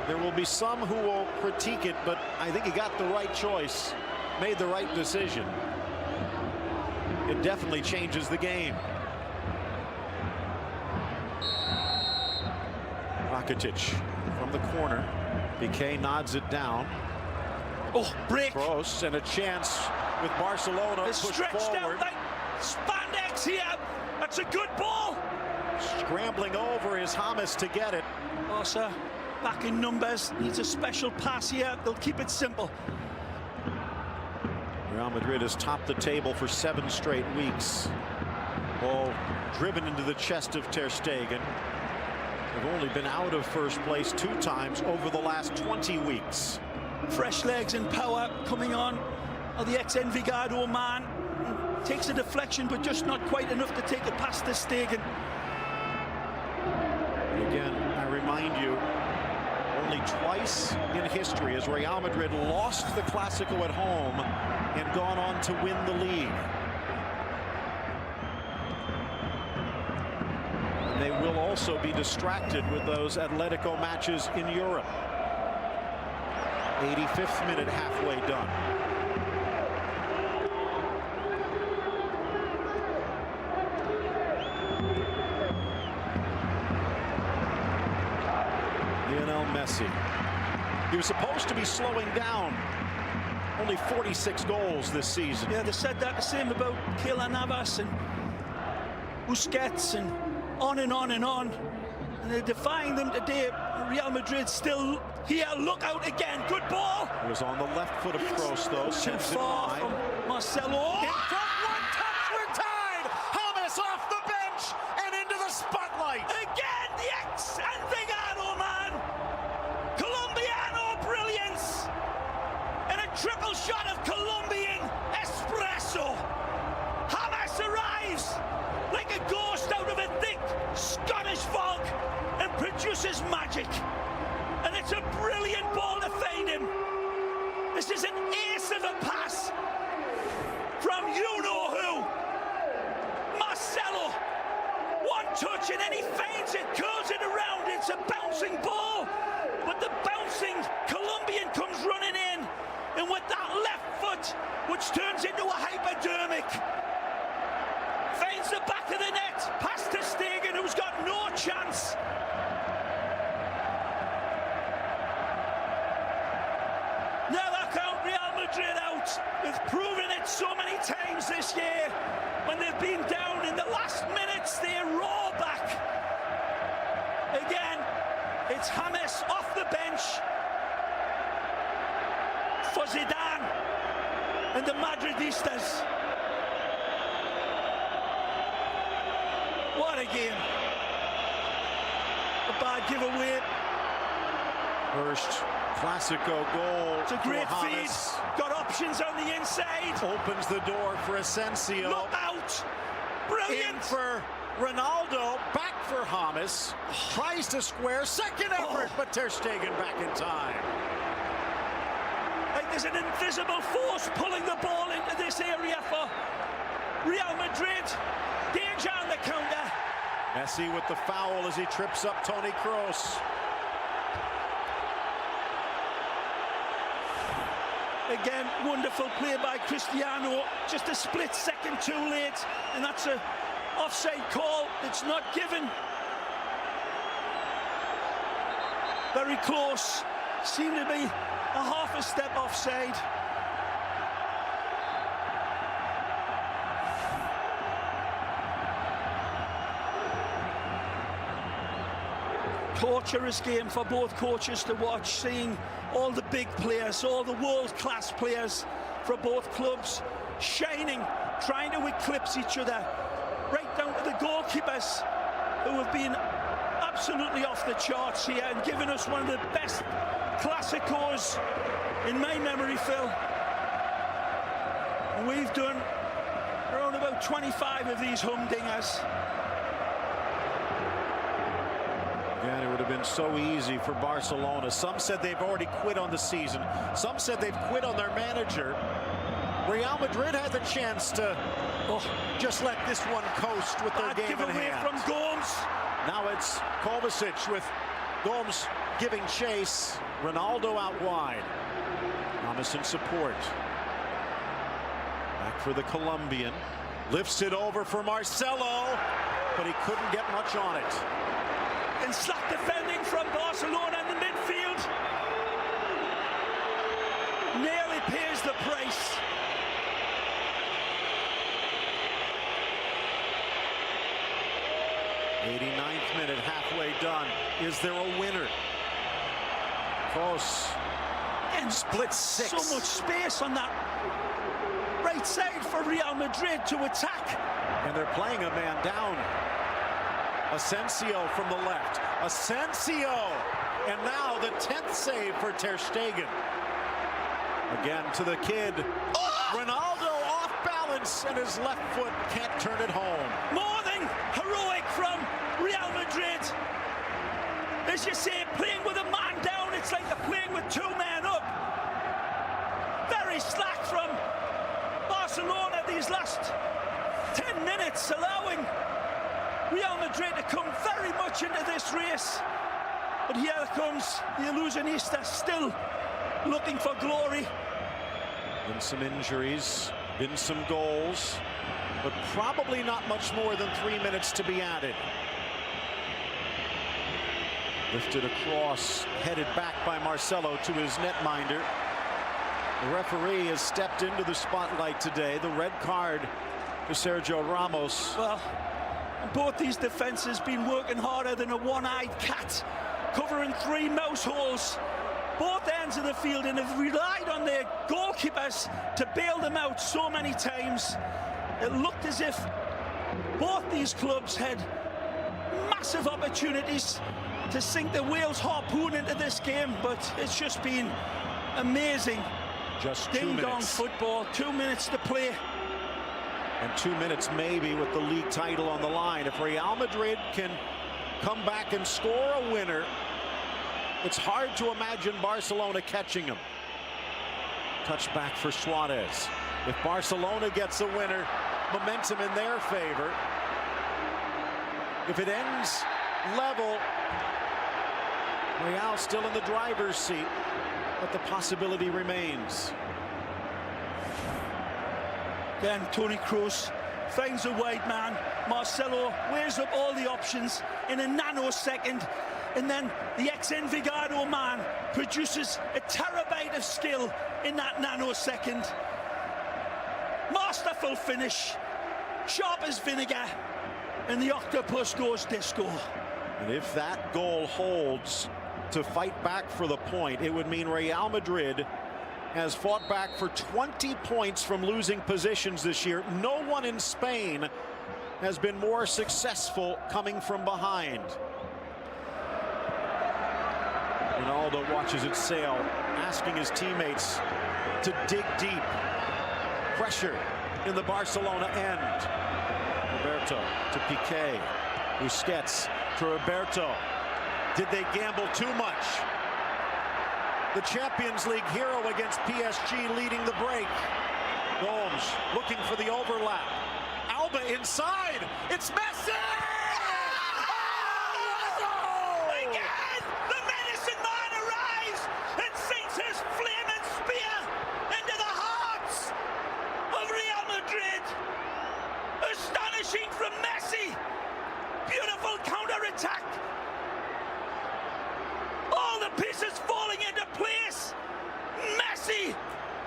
There will be some who will critique it, but I think he got the right choice, made the right decision. It definitely changes the game. Rakitic from the corner. Piqué nods it down. Oh, break. Kroos, and a chance with Barcelona it's pushed stretched forward. Out like spandex here. That's a good ball. Scrambling over is James to get it. Barca back in numbers, needs a special pass here. They'll keep it simple. Real Madrid has topped the table for 7 straight weeks. Ball driven into the chest of Ter Stegen. They've only been out of first place 2 times over the last 20 weeks. Fresh legs and power coming on. The ex-Envigado man takes a deflection, but just not quite enough to take it past Ter Stegen. Again, I remind you, only twice in history has Real Madrid lost the Clásico at home and gone on to win the league. And they will also be distracted with those Atletico matches in Europe. 85th minute, halfway done. Messi. He was supposed to be slowing down. Only 46 goals this season. Yeah, they said that the same about Keylor Navas and Busquets and on and on and on. And they're defying them today. Real Madrid still here. Look out again. Good ball. It was on the left foot of Kroos, though. Too far from Marcelo. In front, one touch, we're tied. James off the bench and into the spotlight. Again, the ex-Envigado man. Colombiano brilliance. And a triple shot of Colombian espresso. James arrives like a ghost out of a thick Scottish fog and produces magic. And it's a brilliant ball to find him. This is an ace of a pass from you-know-who. Marcelo. One touch and then he feints it, curls it around. It's a bouncing ball. But the bouncing Colombian comes running in. And with that left foot, which turns into a hypodermic, feins the back of the net, past Ter Stegen, who's got no chance. Never count Real Madrid out. They've proven it so many times this year. When they've been down in the last minutes, they roar back. Again, it's James off the bench for Zidane and the Madridistas. What a game. A bad giveaway. First Clásico goal. It's a great feed. Got options on the inside. Opens the door for Asensio. Look out. Brilliant. In for Ronaldo. Back for James. Tries to square. Second effort, but Ter Stegen back in time. Like there's an invisible force pulling the ball into this area for Real Madrid. Danger on the counter. Messi with the foul as he trips up Toni Kroos. Again, wonderful play by Cristiano. Just a split second too late, and that's a offside call. It's not given. Very close. Seemed to be a half a step offside. Torturous game for both coaches to watch, seeing all the big players, all the world-class players for both clubs shining, trying to eclipse each other, right down to the goalkeepers who have been absolutely off the charts here and given us one of the best Clásicos in my memory, Phil. And we've done around about 25 of these humdingers. Again, it would have been so easy for Barcelona. Some said they've already quit on the season. Some said they've quit on their manager. Real Madrid had the chance to just let this one coast with their game in hand. From Gomes. Now it's Kovacic with Gomes giving chase. Ronaldo out wide. James in support. Back for the Colombian. Lifts it over for Marcelo, but he couldn't get much on it. And slack defending from Barcelona in the midfield. Nearly pays the price. '89th minute, halfway done. Is there a winner? Close. And split six. So much space on that right side for Real Madrid to attack. And they're playing a man down. Asensio from the left. Asensio! And now the 10th save for Ter Stegen. Again to the kid. Oh! Ronaldo off balance and his left foot can't turn it home. More than heroic from Real Madrid. As you say, playing with a man down, it's like they're playing with two men up. Very slack from Barcelona these last 10 minutes, allowing Real Madrid to come very much into this race. But here comes the Illusionista, still looking for glory. Been some injuries, been some goals, but probably not much more than 3 minutes to be added. Lifted across, headed back by Marcelo to his netminder. The referee has stepped into the spotlight today. The red card to Sergio Ramos. Well, both these defenses been working harder than a one-eyed cat, covering 3 mouse holes, both ends of the field, and have relied on their goalkeepers to bail them out so many times. It looked as if both these clubs had massive opportunities to sink the Wales harpoon into this game, but it's just been amazing. Just 2 Ding-dong minutes. football, 2 minutes to play. And 2 minutes maybe with the league title on the line. If Real Madrid can come back and score a winner, it's hard to imagine Barcelona catching them. Touch back for Suarez. If Barcelona gets a winner, momentum in their favor. If it ends level, Real still in the driver's seat, but the possibility remains. Then Toni Kroos finds a wide man. Marcelo weighs up all the options in a nanosecond, and then the ex-Envigado man produces a terabyte of skill in that nanosecond. Masterful finish, sharp as vinegar, and the octopus goes disco. And if that goal holds to fight back for the point, it would mean Real Madrid has fought back for 20 points from losing positions this year. No one in Spain has been more successful coming from behind. Ronaldo watches it sail, asking his teammates to dig deep. Pressure in the Barcelona end. Roberto to Piqué. Busquets to Roberto. Did they gamble too much? The Champions League hero against PSG leading the break. Gomes looking for the overlap. Alba inside. It's Messi! Oh! Again, the medicine man arrives and sinks his flaming spear into the hearts of Real Madrid. Astonishing from Messi. Beautiful counter-attack. All the pieces falling into place. Messi,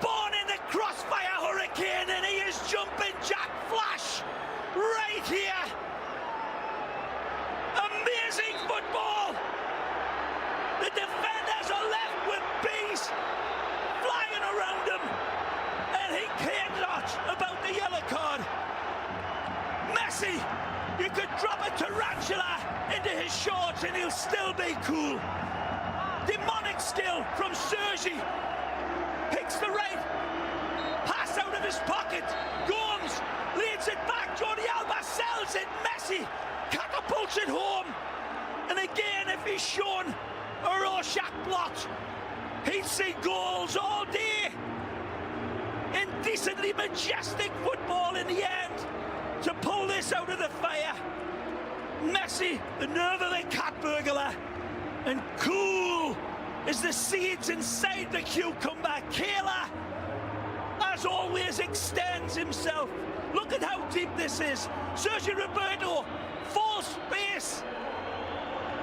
born in the crossfire hurricane, and he is jumping Jack Flash right here. Amazing football. The defenders are left with bees flying around him, and he cared not about the yellow card. Messi, you could drop a tarantula into his shorts and he'll still be cool. Demonic skill from Sergi. Picks the right pass out of his pocket. Gomes leads it back. Jordi Alba sells it. Messi catapults it home. And again, if he's shown a Rorschach blot, he'd see goals all day. Indecently majestic football in the end to pull this out of the fire. Messi, the nerve of the cat burglar. And cool as the seeds inside the cucumber. Kayla, as always, extends himself. Look at how deep this is. Sergio Roberto, full space.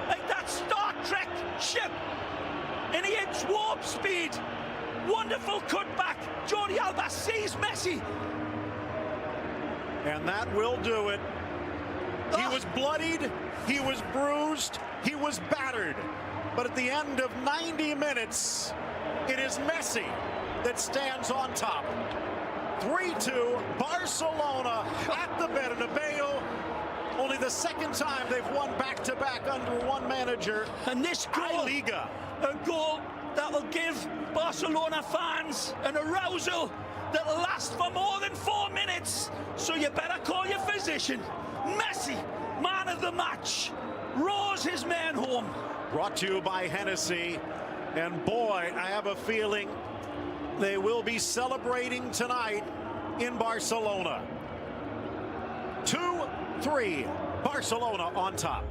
Like that Star Trek ship. And he hits warp speed. Wonderful cutback. Jordi Alba sees Messi. And that will do it. He was bloodied, he was bruised, he was battered. But at the end of 90 minutes, it is Messi that stands on top. 3-2, Barcelona at the Bernabeu. Only the second time they've won back-to-back under one manager. And this goal, Liga, a goal that will give Barcelona fans an arousal that will last for more than 4 minutes. So you better call your physician. Messi, man of the match, roars his man home. brought to you by Hennessy. And boy, I have a feeling they will be celebrating tonight in Barcelona. 2-3, Barcelona on top.